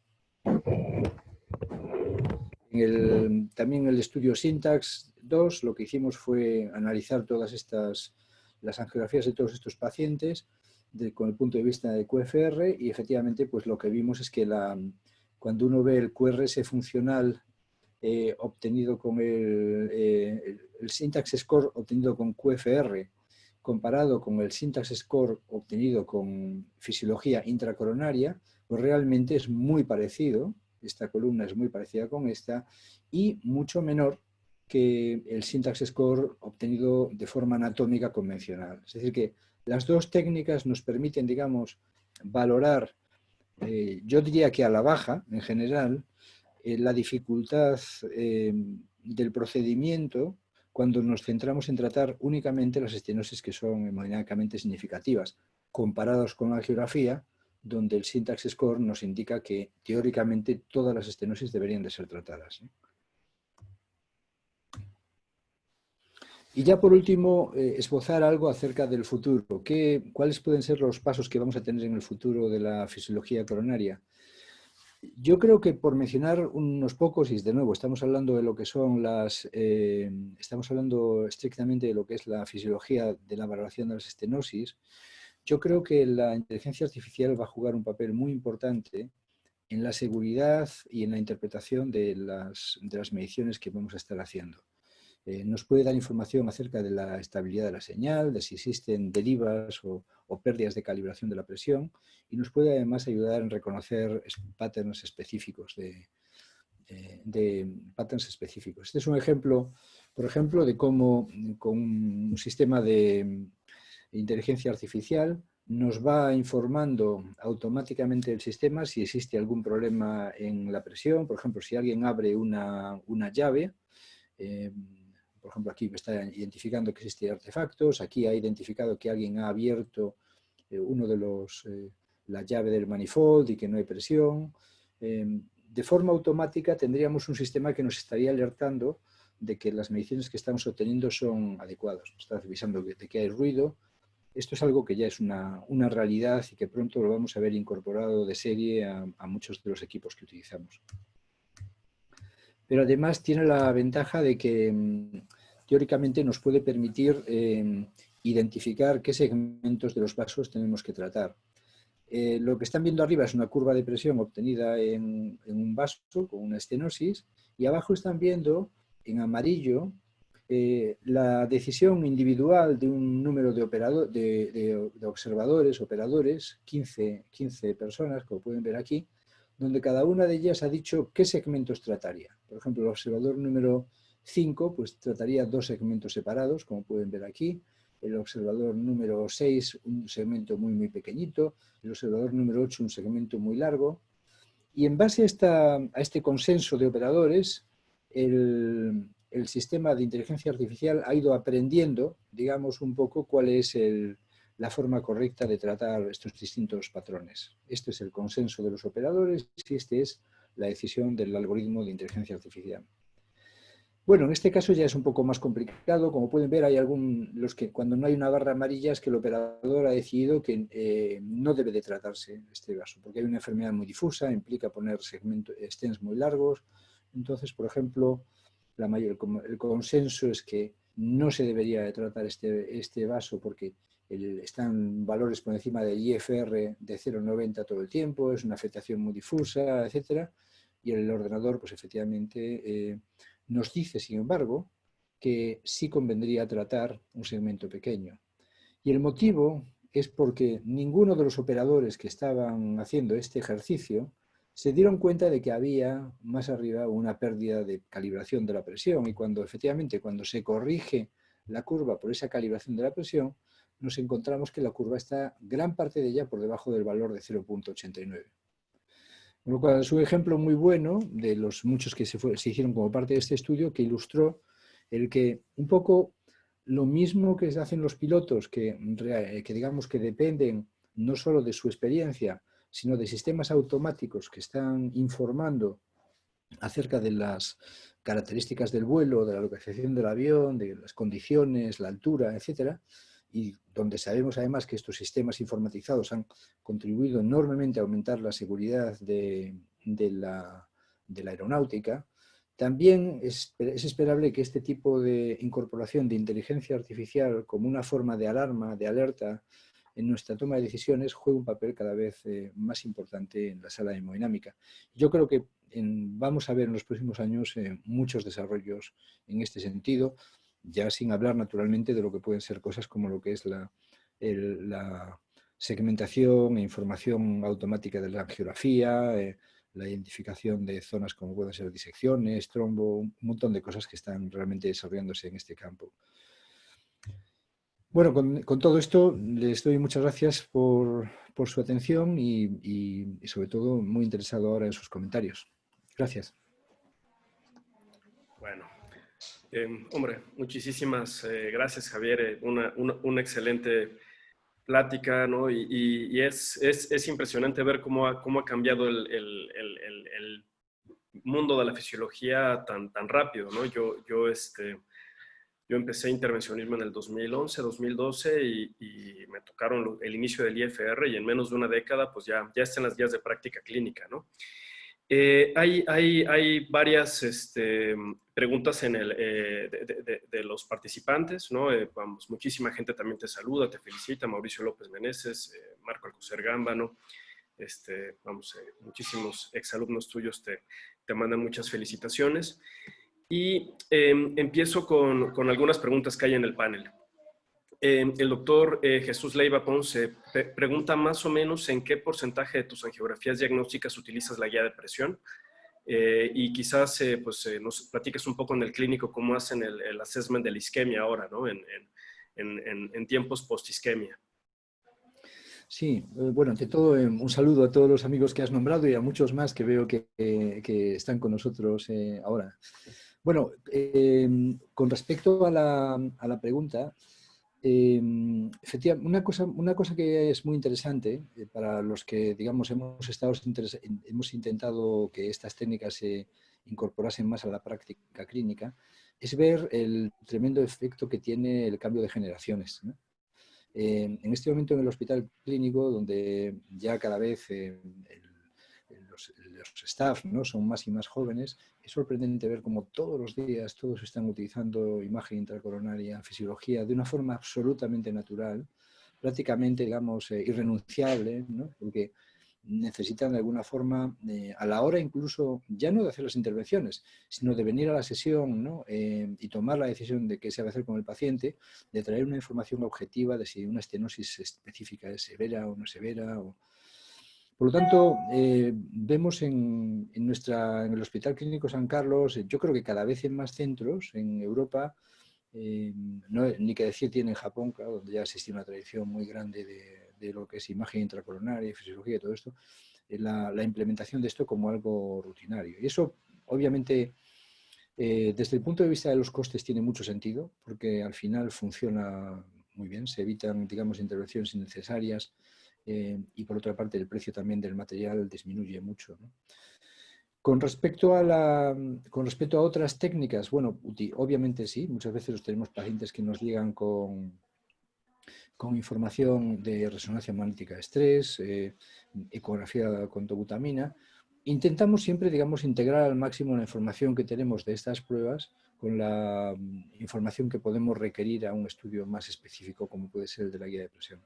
También en el estudio Syntax 2 lo que hicimos fue analizar las angiografías de todos estos pacientes con el punto de vista de QFR, y efectivamente pues lo que vimos es que cuando uno ve el QRS funcional obtenido con el Syntax Score obtenido con QFR comparado con el Syntax Score obtenido con fisiología intracoronaria, pues realmente es muy parecido. Esta columna es muy parecida con esta y mucho menor que el Syntax Score obtenido de forma anatómica convencional. Es decir, que las dos técnicas nos permiten, digamos, valorar, yo diría que a la baja, en general, la dificultad del procedimiento cuando nos centramos en tratar únicamente las estenosis que son hemodinámicamente significativas, comparados con la angiografía, donde el Syntax Score nos indica que teóricamente todas las estenosis deberían de ser tratadas. Y ya por último, esbozar algo acerca del futuro. ¿Cuáles pueden ser los pasos que vamos a tener en el futuro de la fisiología coronaria? Yo creo que por mencionar unos pocos, y de nuevo estamos hablando de lo que son estamos hablando estrictamente de lo que es la fisiología de la valoración de las estenosis, yo creo que la inteligencia artificial va a jugar un papel muy importante en la seguridad y en la interpretación de las mediciones que vamos a estar haciendo. Nos puede dar información acerca de la estabilidad de la señal, de si existen derivas o pérdidas de calibración de la presión, y nos puede además ayudar en reconocer patterns específicos patterns específicos. Este es un ejemplo, por ejemplo, de cómo con un sistema de inteligencia artificial nos va informando automáticamente el sistema si existe algún problema en la presión. Por ejemplo, si alguien abre una llave, por ejemplo, aquí me está identificando que existen artefactos, aquí ha identificado que alguien ha abierto la llave del manifold y que no hay presión. De forma automática tendríamos un sistema que nos estaría alertando de que las mediciones que estamos obteniendo son adecuadas. Nos está avisando de que hay ruido. Esto es algo que ya es una realidad y que pronto lo vamos a ver incorporado de serie a muchos de los equipos que utilizamos. Pero además tiene la ventaja de que teóricamente nos puede permitir identificar qué segmentos de los vasos tenemos que tratar. Lo que están viendo arriba es una curva de presión obtenida en un vaso con una estenosis, y abajo están viendo en amarillo la decisión individual de un número de operadores, 15 personas, como pueden ver aquí, donde cada una de ellas ha dicho qué segmentos trataría. Por ejemplo, el observador número 5 pues, trataría 2 segmentos separados, como pueden ver aquí. El observador número 6, un segmento muy, muy pequeñito. El observador número 8, un segmento muy largo. Y en base a este consenso de operadores, el sistema de inteligencia artificial ha ido aprendiendo, digamos, un poco cuál es la forma correcta de tratar estos distintos patrones. Este es el consenso de los operadores y esta es la decisión del algoritmo de inteligencia artificial. Bueno, en este caso ya es un poco más complicado. Como pueden ver, hay cuando no hay una barra amarilla es que el operador ha decidido que no debe de tratarse este vaso, porque hay una enfermedad muy difusa, implica poner stents muy largos. Entonces, por ejemplo, el consenso es que no se debería de tratar este vaso porque están valores por encima del IFR de 0,90 todo el tiempo, es una afectación muy difusa, etc. Y el ordenador, pues efectivamente, nos dice, sin embargo, que sí convendría tratar un segmento pequeño. Y el motivo es porque ninguno de los operadores que estaban haciendo este ejercicio se dieron cuenta de que había más arriba una pérdida de calibración de la presión, y efectivamente cuando se corrige la curva por esa calibración de la presión, nos encontramos que la curva está gran parte de ella por debajo del valor de 0,89. Con lo cual es un ejemplo muy bueno de los muchos que se hicieron como parte de este estudio, que ilustró el que un poco lo mismo que se hacen los pilotos, que digamos que dependen no solo de su experiencia, sino de sistemas automáticos que están informando acerca de las características del vuelo, de la localización del avión, de las condiciones, la altura, etcétera, y donde sabemos además que estos sistemas informatizados han contribuido enormemente a aumentar la seguridad de la aeronáutica. También es esperable que este tipo de incorporación de inteligencia artificial como una forma de alarma, de alerta en nuestra toma de decisiones, juegue un papel cada vez más importante en la sala de hemodinámica. Yo creo que vamos a ver en los próximos años muchos desarrollos en este sentido, ya sin hablar naturalmente de lo que pueden ser cosas como lo que es la segmentación e información automática de la angiografía, la identificación de zonas como pueden ser disecciones, trombo, un montón de cosas que están realmente desarrollándose en este campo. Bueno, con todo esto les doy muchas gracias por su atención y sobre todo muy interesado ahora en sus comentarios. Gracias. Bueno, hombre, muchísimas gracias, Javier. Una excelente plática, ¿no? Y es impresionante ver cómo ha cambiado el mundo de la fisiología tan rápido, ¿no? Yo empecé intervencionismo en el 2011, 2012 y me tocaron el inicio del IFR y en menos de una década pues ya está en las guías de práctica clínica, ¿no? Hay varias preguntas de los participantes, ¿no? Vamos, muchísima gente también te saluda, te felicita, Mauricio López Meneses, Marco Alcocer Gamba, ¿no? Muchísimos exalumnos tuyos te mandan muchas felicitaciones. Y empiezo con algunas preguntas que hay en el panel. El doctor Jesús Leiva Ponce pregunta más o menos en qué porcentaje de tus angiografías diagnósticas utilizas la guía de presión y quizás nos platiques un poco en el clínico cómo hacen el assessment de la isquemia ahora, ¿no? En tiempos post-isquemia. Sí, bueno, ante todo un saludo a todos los amigos que has nombrado y a muchos más que veo que están con nosotros ahora. Bueno, con respecto a la pregunta, efectivamente, una cosa que es muy interesante para los que, digamos, hemos intentado que estas técnicas se incorporasen más a la práctica clínica, es ver el tremendo efecto que tiene el cambio de generaciones, ¿no? En este momento en el hospital clínico, donde ya cada vez los staff, ¿no?, son más y más jóvenes, es sorprendente ver cómo todos los días todos están utilizando imagen intracoronaria, fisiología, de una forma absolutamente natural, prácticamente, digamos, irrenunciable, ¿no?, porque necesitan de alguna forma, a la hora incluso, ya no de hacer las intervenciones, sino de venir a la sesión, ¿no?, y tomar la decisión de qué se va a hacer con el paciente, de traer una información objetiva de si una estenosis específica es severa o no severa. Por lo tanto, vemos en el Hospital Clínico San Carlos, yo creo que cada vez en más centros en Europa, ni que decir tiene en Japón, claro, donde ya existe una tradición muy grande de lo que es imagen intracoronaria, fisiología y todo esto, la implementación de esto como algo rutinario. Y eso, obviamente, desde el punto de vista de los costes tiene mucho sentido, porque al final funciona muy bien, se evitan, digamos, intervenciones innecesarias y por otra parte el precio también del material disminuye mucho, ¿no? Con respecto a otras técnicas, bueno, obviamente sí, muchas veces tenemos pacientes que nos llegan con información de resonancia magnética de estrés, ecografía con dobutamina. Intentamos siempre, digamos, integrar al máximo la información que tenemos de estas pruebas con la información que podemos requerir a un estudio más específico, como puede ser el de la guía de presión.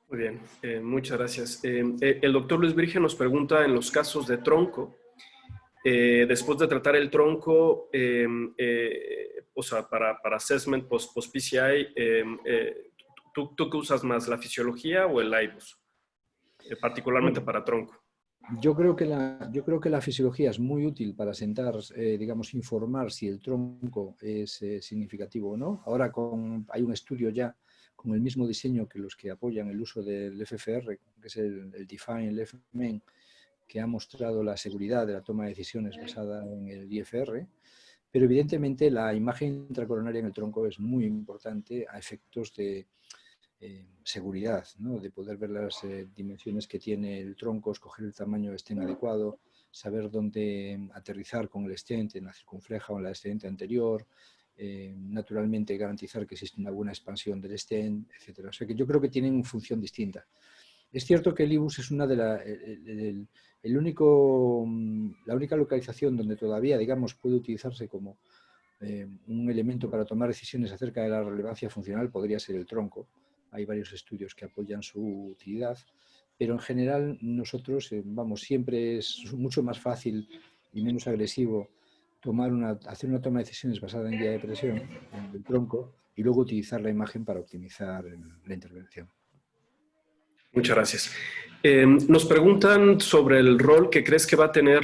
Muy bien, muchas gracias. El doctor Luis Virgen nos pregunta en los casos de tronco, después de tratar el tronco, o sea, para assessment post-PCI, ¿tú qué usas más, la fisiología o el IBUS? Particularmente para tronco. Yo creo que la fisiología es muy útil para sentar, digamos, informar si el tronco es significativo o no. Ahora hay un estudio ya con el mismo diseño que los que apoyan el uso del FFR, que es el Define, el FMEN, que ha mostrado la seguridad de la toma de decisiones basada en el IFR, pero evidentemente la imagen intracoronaria en el tronco es muy importante a efectos de seguridad, ¿no? De poder ver las dimensiones que tiene el tronco, escoger el tamaño de stent adecuado, saber dónde aterrizar con el stent en la circunfleja o en la stent anterior, naturalmente garantizar que existe una buena expansión del stent, etc. O sea que yo creo que tienen función distinta. Es cierto que el IBUS es una de la única localización donde todavía, digamos, puede utilizarse como un elemento para tomar decisiones acerca de la relevancia funcional, podría ser el tronco. Hay varios estudios que apoyan su utilidad, pero en general nosotros, siempre es mucho más fácil y menos agresivo hacer una toma de decisiones basada en guía de presión, en el tronco, y luego utilizar la imagen para optimizar la intervención. Muchas gracias. Nos preguntan sobre el rol que crees que va a tener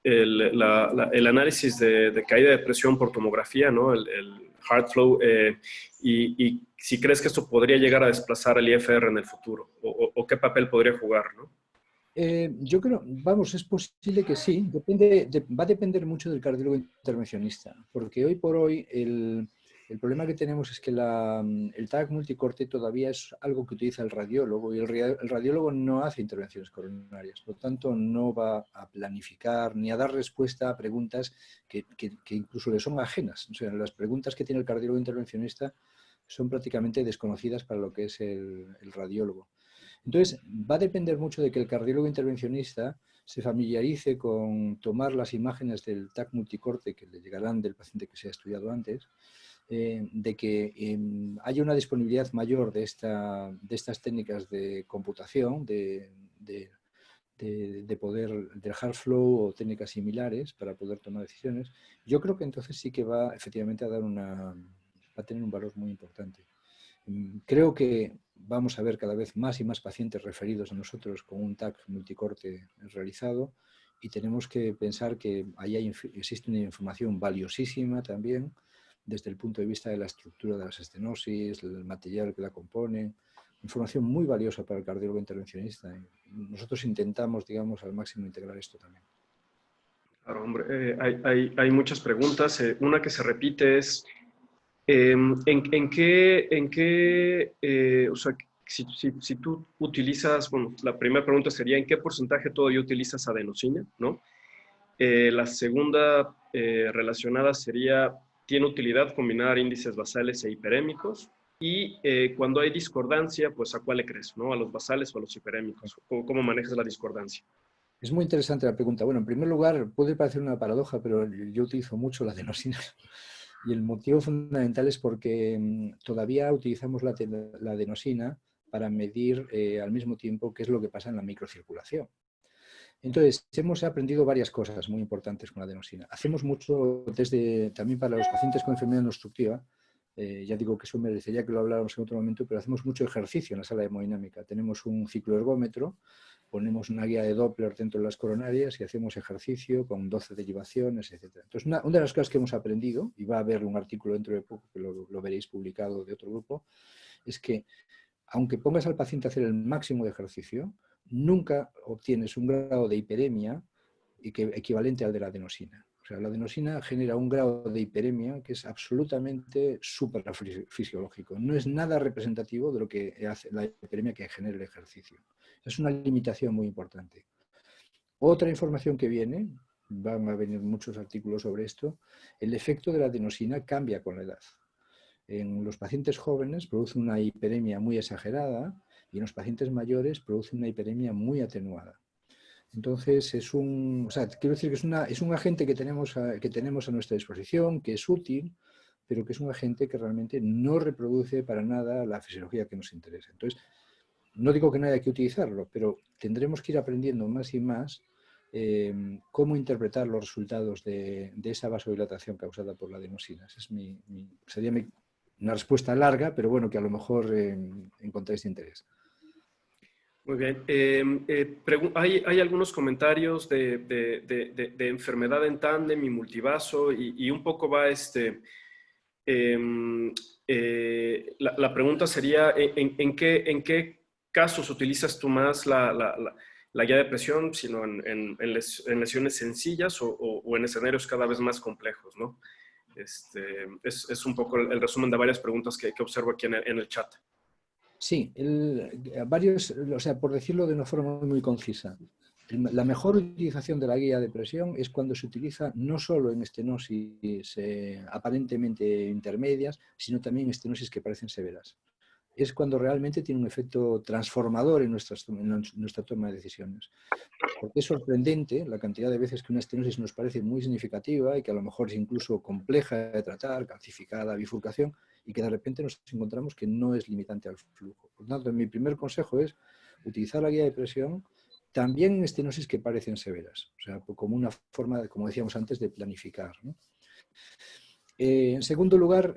el análisis de caída de presión por tomografía, ¿no? El heart flow, y si crees que esto podría llegar a desplazar al IFR en el futuro, o qué papel podría jugar, ¿no? Yo creo, es posible que sí. Va a depender mucho del cardiólogo intervencionista, porque hoy por hoy el problema que tenemos es que el TAC multicorte todavía es algo que utiliza el radiólogo, y el radiólogo no hace intervenciones coronarias, por lo tanto no va a planificar ni a dar respuesta a preguntas que incluso le son ajenas. O sea, las preguntas que tiene el cardiólogo intervencionista son prácticamente desconocidas para lo que es el radiólogo. Entonces, va a depender mucho de que el cardiólogo intervencionista se familiarice con tomar las imágenes del TAC multicorte que le llegarán del paciente que se ha estudiado antes, de que haya una disponibilidad mayor de estas técnicas de computación, de poder, del heart flow o técnicas similares para poder tomar decisiones. Yo creo que entonces sí que va efectivamente va a tener un valor muy importante. Creo que vamos a ver cada vez más y más pacientes referidos a nosotros con un TAC multicorte realizado, y tenemos que pensar que ahí existe una información valiosísima también desde el punto de vista de la estructura de las estenosis, el material que la compone, información muy valiosa para el cardiólogo intervencionista. Nosotros intentamos, digamos, al máximo integrar esto también. Claro, hombre, hay muchas preguntas. Una que se repite es, o sea, si tú utilizas, bueno, la primera pregunta sería, ¿en qué porcentaje todavía utilizas adenosina, ¿no? La segunda relacionada sería, ¿tiene utilidad combinar índices basales e hiperémicos? Y cuando hay discordancia, pues ¿a cuál le crees, ¿no? ¿A los basales o a los hiperémicos? ¿Cómo manejas la discordancia? Es muy interesante la pregunta. Bueno, en primer lugar, puede parecer una paradoja, pero yo utilizo mucho la adenosina. Y el motivo fundamental es porque todavía utilizamos la adenosina para medir al mismo tiempo qué es lo que pasa en la microcirculación. Entonces, hemos aprendido varias cosas muy importantes con la adenosina. Hacemos mucho también para los pacientes con enfermedad no obstructiva. Ya digo que eso merecería que lo habláramos en otro momento, pero hacemos mucho ejercicio en la sala de hemodinámica. Tenemos un cicloergómetro, ponemos una guía de Doppler dentro de las coronarias y hacemos ejercicio con 12 derivaciones, etc. Entonces, una de las cosas que hemos aprendido, y va a haber un artículo dentro de poco que lo veréis publicado de otro grupo, es que aunque pongas al paciente a hacer el máximo de ejercicio, nunca obtienes un grado de hiperemia equivalente al de la adenosina. O sea, la adenosina genera un grado de hiperemia que es absolutamente suprafisiológico. No es nada representativo de lo que hace la hiperemia que genera el ejercicio. Es una limitación muy importante. Otra información que viene, van a venir muchos artículos sobre esto, el efecto de la adenosina cambia con la edad. En los pacientes jóvenes produce una hiperemia muy exagerada y en los pacientes mayores produce una hiperemia muy atenuada. Entonces, quiero decir que es un agente que tenemos a nuestra disposición, que es útil, pero que es un agente que realmente no reproduce para nada la fisiología que nos interesa. Entonces, no digo que no haya que utilizarlo, pero tendremos que ir aprendiendo más y más cómo interpretar los resultados de esa vasodilatación causada por la adenosina. Esa sería una respuesta larga, pero bueno, que a lo mejor encontráis interés. Muy bien. Hay algunos comentarios de enfermedad en tándem y multivaso, y un poco va la pregunta sería, ¿en qué casos utilizas tú más la guía de presión, sino en lesiones sencillas o en escenarios cada vez más complejos, ¿no? Es un poco el resumen de varias preguntas que observo aquí en el chat. Sí, o sea, por decirlo de una forma muy concisa, la mejor utilización de la guía de presión es cuando se utiliza no solo en estenosis aparentemente intermedias, sino también en estenosis que parecen severas. Es cuando realmente tiene un efecto transformador en nuestra toma de decisiones. Porque es sorprendente la cantidad de veces que una estenosis nos parece muy significativa y que a lo mejor es incluso compleja de tratar, calcificada, bifurcación, y que de repente nos encontramos que no es limitante al flujo. Por lo tanto, mi primer consejo es utilizar la guía de presión también en estenosis que parecen severas, o sea, como una forma, como decíamos antes, de planificar, ¿no? En segundo lugar,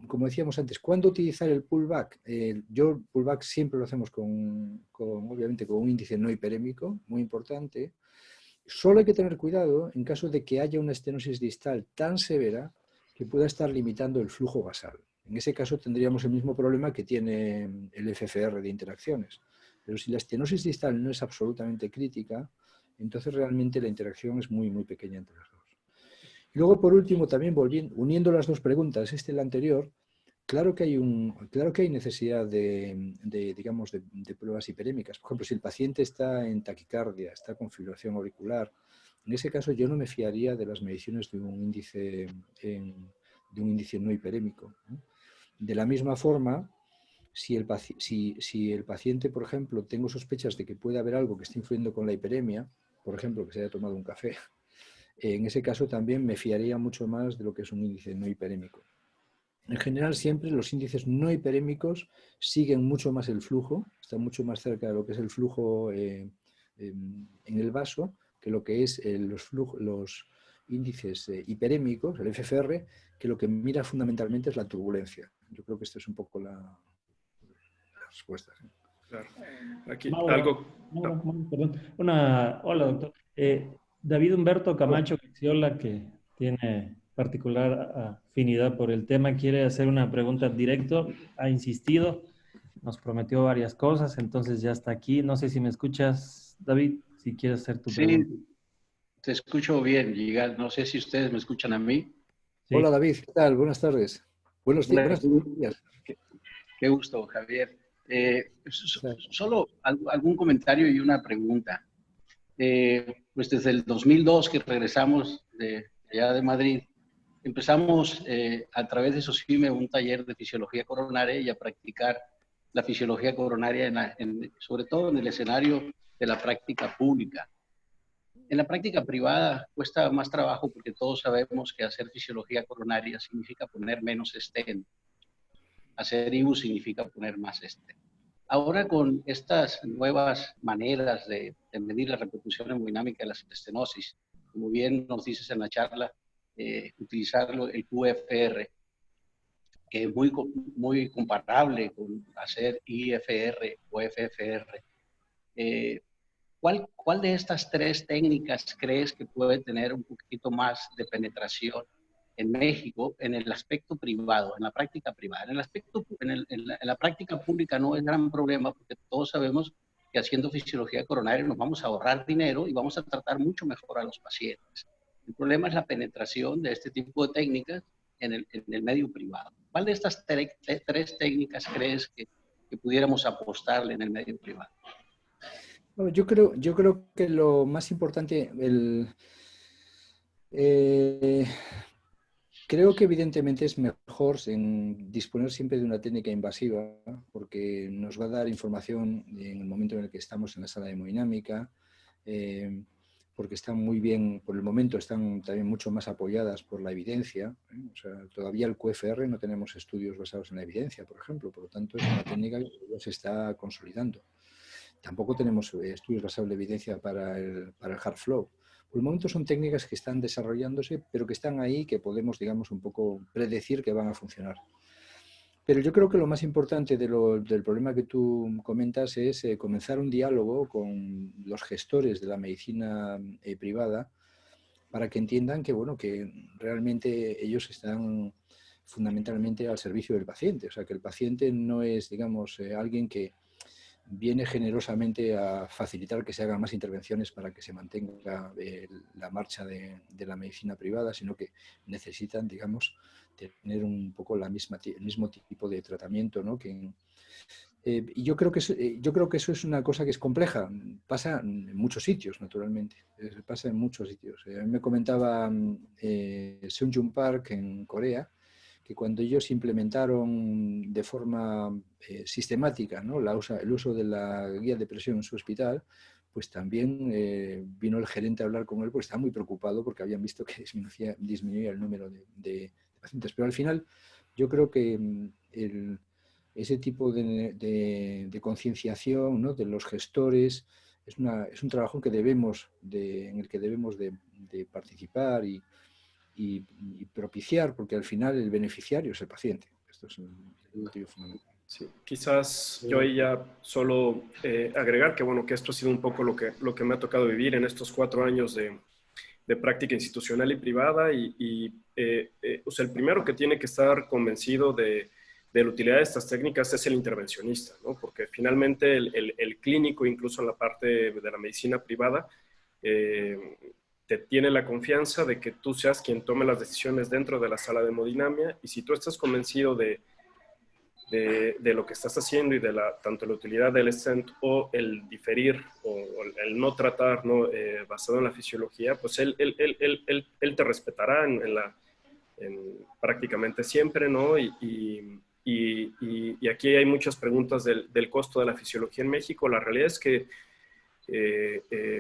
como decíamos antes, ¿cuándo utilizar el pullback? El pullback siempre lo hacemos obviamente con un índice no hiperémico, muy importante. Solo hay que tener cuidado en caso de que haya una estenosis distal tan severa que pueda estar limitando el flujo basal. En ese caso tendríamos el mismo problema que tiene el FFR de interacciones. Pero si la estenosis distal no es absolutamente crítica, entonces realmente la interacción es muy, muy pequeña entre las dos. Y luego, por último, también uniendo las dos preguntas, y la anterior, claro que hay necesidad digamos, de pruebas hiperémicas. Por ejemplo, si el paciente está en taquicardia, está con fibrilación auricular, en ese caso yo no me fiaría de las mediciones de un índice no hiperémico, ¿no? De la misma forma, si el paciente, por ejemplo, tengo sospechas de que puede haber algo que esté influyendo con la hiperemia, por ejemplo, que se haya tomado un café, en ese caso también me fiaría mucho más de lo que es un índice no hiperémico. En general, siempre los índices no hiperémicos siguen mucho más el flujo, están mucho más cerca de lo que es el flujo en el vaso, que lo que es los índices hiperémicos, el FFR, que lo que mira fundamentalmente es la turbulencia. Yo creo que esta es un poco la respuesta. ¿Sí? Claro. Aquí Mauro, perdón. Hola, doctor. David Humberto Camacho Cacciola, que tiene particular afinidad por el tema, quiere hacer una pregunta directo. Ha insistido, nos prometió varias cosas, entonces ya está aquí. No sé si me escuchas, David, si quieres hacer tu Sí, pregunta. te escucho bien, Yigal. No sé si ustedes me escuchan a mí. Hola Sí. David, ¿qué tal? Buenas tardes. Buenos días. Hola, Buenos días. qué gusto, Javier. Solo algún comentario y una pregunta. Pues desde el 2002 que regresamos de allá de Madrid, empezamos a través de SOCIME un taller de fisiología coronaria y a practicar la fisiología coronaria, sobre todo en el escenario de la práctica pública. En la práctica privada cuesta más trabajo porque todos sabemos que hacer fisiología coronaria significa poner menos stent. Hacer IBU significa poner más stent. Ahora con estas nuevas maneras de medir la repercusión hemodinámica de las estenosis, como bien nos dices en la charla, utilizar el QFR, que es muy comparable con hacer IFR o FFR. ¿Cuál de estas tres técnicas crees que puede tener un poquito más de penetración en México en el aspecto privado, en la práctica privada? En la práctica pública no es gran problema porque todos sabemos que haciendo fisiología coronaria nos vamos a ahorrar dinero y vamos a tratar mucho mejor a los pacientes. El problema es la penetración de este tipo de técnicas en el medio privado. ¿Cuál de estas tres técnicas crees que pudiéramos apostarle en el medio privado? Yo creo que lo más importante, creo que evidentemente es mejor en disponer siempre de una técnica invasiva, porque nos va a dar información en el momento en el que estamos en la sala de hemodinámica, porque están muy bien, por el momento están también mucho más apoyadas por la evidencia. O sea, todavía el QFR no tenemos estudios basados en la evidencia, por ejemplo, por lo tanto es una técnica que ya se está consolidando. Tampoco tenemos estudios basados en la evidencia para el hard flow. Por el momento son técnicas que están desarrollándose, pero que están ahí, que podemos, digamos, un poco predecir que van a funcionar. Pero yo creo que lo más importante del problema que tú comentas es comenzar un diálogo con los gestores de la medicina privada para que entiendan que, bueno, que realmente ellos están fundamentalmente al servicio del paciente. O sea, que el paciente no es, digamos, alguien que viene generosamente a facilitar que se hagan más intervenciones para que se mantenga la marcha de la medicina privada, sino que necesitan, digamos, tener un poco el mismo tipo de tratamiento, ¿no? Y yo creo que eso es una cosa que es compleja. Pasa en muchos sitios, naturalmente. Pasa en muchos sitios. A mí me comentaba Seung-Jun Park en Corea, que cuando ellos implementaron de forma sistemática, ¿no?, el uso de la guía de presión en su hospital, pues también vino el gerente a hablar con él porque estaba muy preocupado porque habían visto que disminuía el número de pacientes. Pero al final yo creo que ese tipo de concienciación, ¿no?, de los gestores es un trabajo en el que debemos de participar y propiciar, porque al final el beneficiario es el paciente. Esto es el motivo fundamental. Sí, quizás yo ahí ya solo agregar que, bueno, que esto ha sido un poco lo que me ha tocado vivir en estos 4 años de práctica institucional y privada o sea, el primero que tiene que estar convencido de la utilidad de estas técnicas es el intervencionista, ¿no? Porque finalmente el clínico, incluso en la parte de la medicina privada, te tiene la confianza de que tú seas quien tome las decisiones dentro de la sala de hemodinamia, y si tú estás convencido de lo que estás haciendo y de tanto la utilidad del stent o el diferir o el no tratar, ¿no? Basado en la fisiología, pues él te respetará prácticamente siempre, ¿no? Y aquí hay muchas preguntas del costo de la fisiología en México. La realidad es que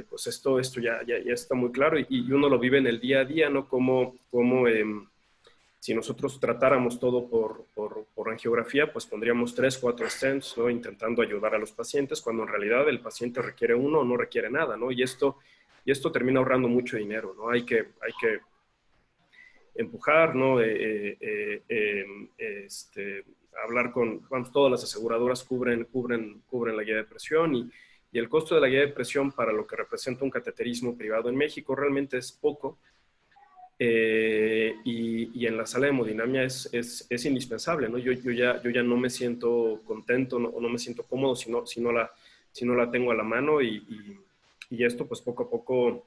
pues esto ya está muy claro y uno lo vive en el día a día, ¿no? Como si nosotros tratáramos todo por angiografía, pues pondríamos 3, 4 stents, ¿no? Intentando ayudar a los pacientes, cuando en realidad el paciente requiere uno o no requiere nada, ¿no? Y esto termina ahorrando mucho dinero, ¿no? Hay que empujar, ¿no? Hablar vamos, todas las aseguradoras cubren la guía de presión y el costo de la guía de presión para lo que representa un cateterismo privado en México realmente es poco. Y en la sala de hemodinamia es indispensable, ¿no? Yo ya no me siento contento, no me siento cómodo si no la tengo a la mano y esto pues poco a poco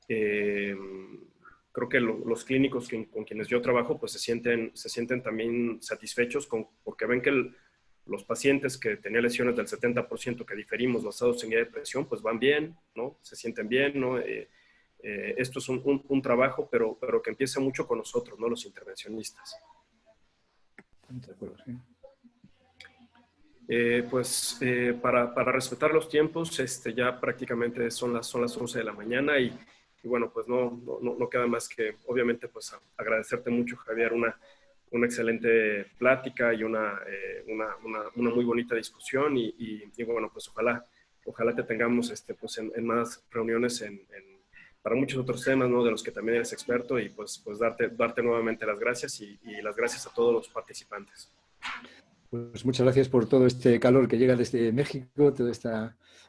creo que los clínicos con quienes yo trabajo pues se sienten también satisfechos porque ven que los pacientes que tenían lesiones del 70% que diferimos basados en guía de presión pues van bien, ¿no? Se sienten bien, ¿no? Esto es un trabajo, pero que empieza mucho con nosotros, ¿no? Los intervencionistas. De acuerdo, sí. Para respetar los tiempos, ya prácticamente son las 11 de la mañana y bueno, pues no queda más que, obviamente, pues agradecerte mucho, Javier, una excelente plática y una muy bonita discusión y bueno, pues ojalá te tengamos pues en más reuniones para muchos otros temas, ¿no? De los que también eres experto y pues darte nuevamente las gracias y las gracias a todos los participantes. Pues muchas gracias por todo este calor que llega desde México, todo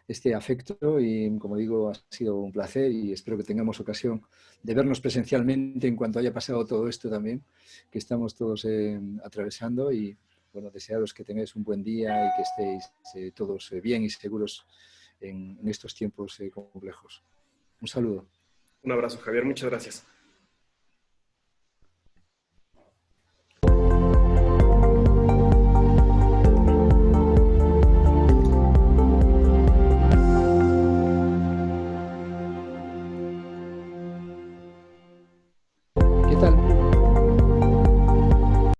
este afecto y, como digo, ha sido un placer y espero que tengamos ocasión de vernos presencialmente en cuanto haya pasado todo esto también, que estamos todos atravesando y, bueno, desearos que tengáis un buen día y que estéis todos bien y seguros en estos tiempos complejos. Un saludo. Un abrazo, Javier. Muchas gracias.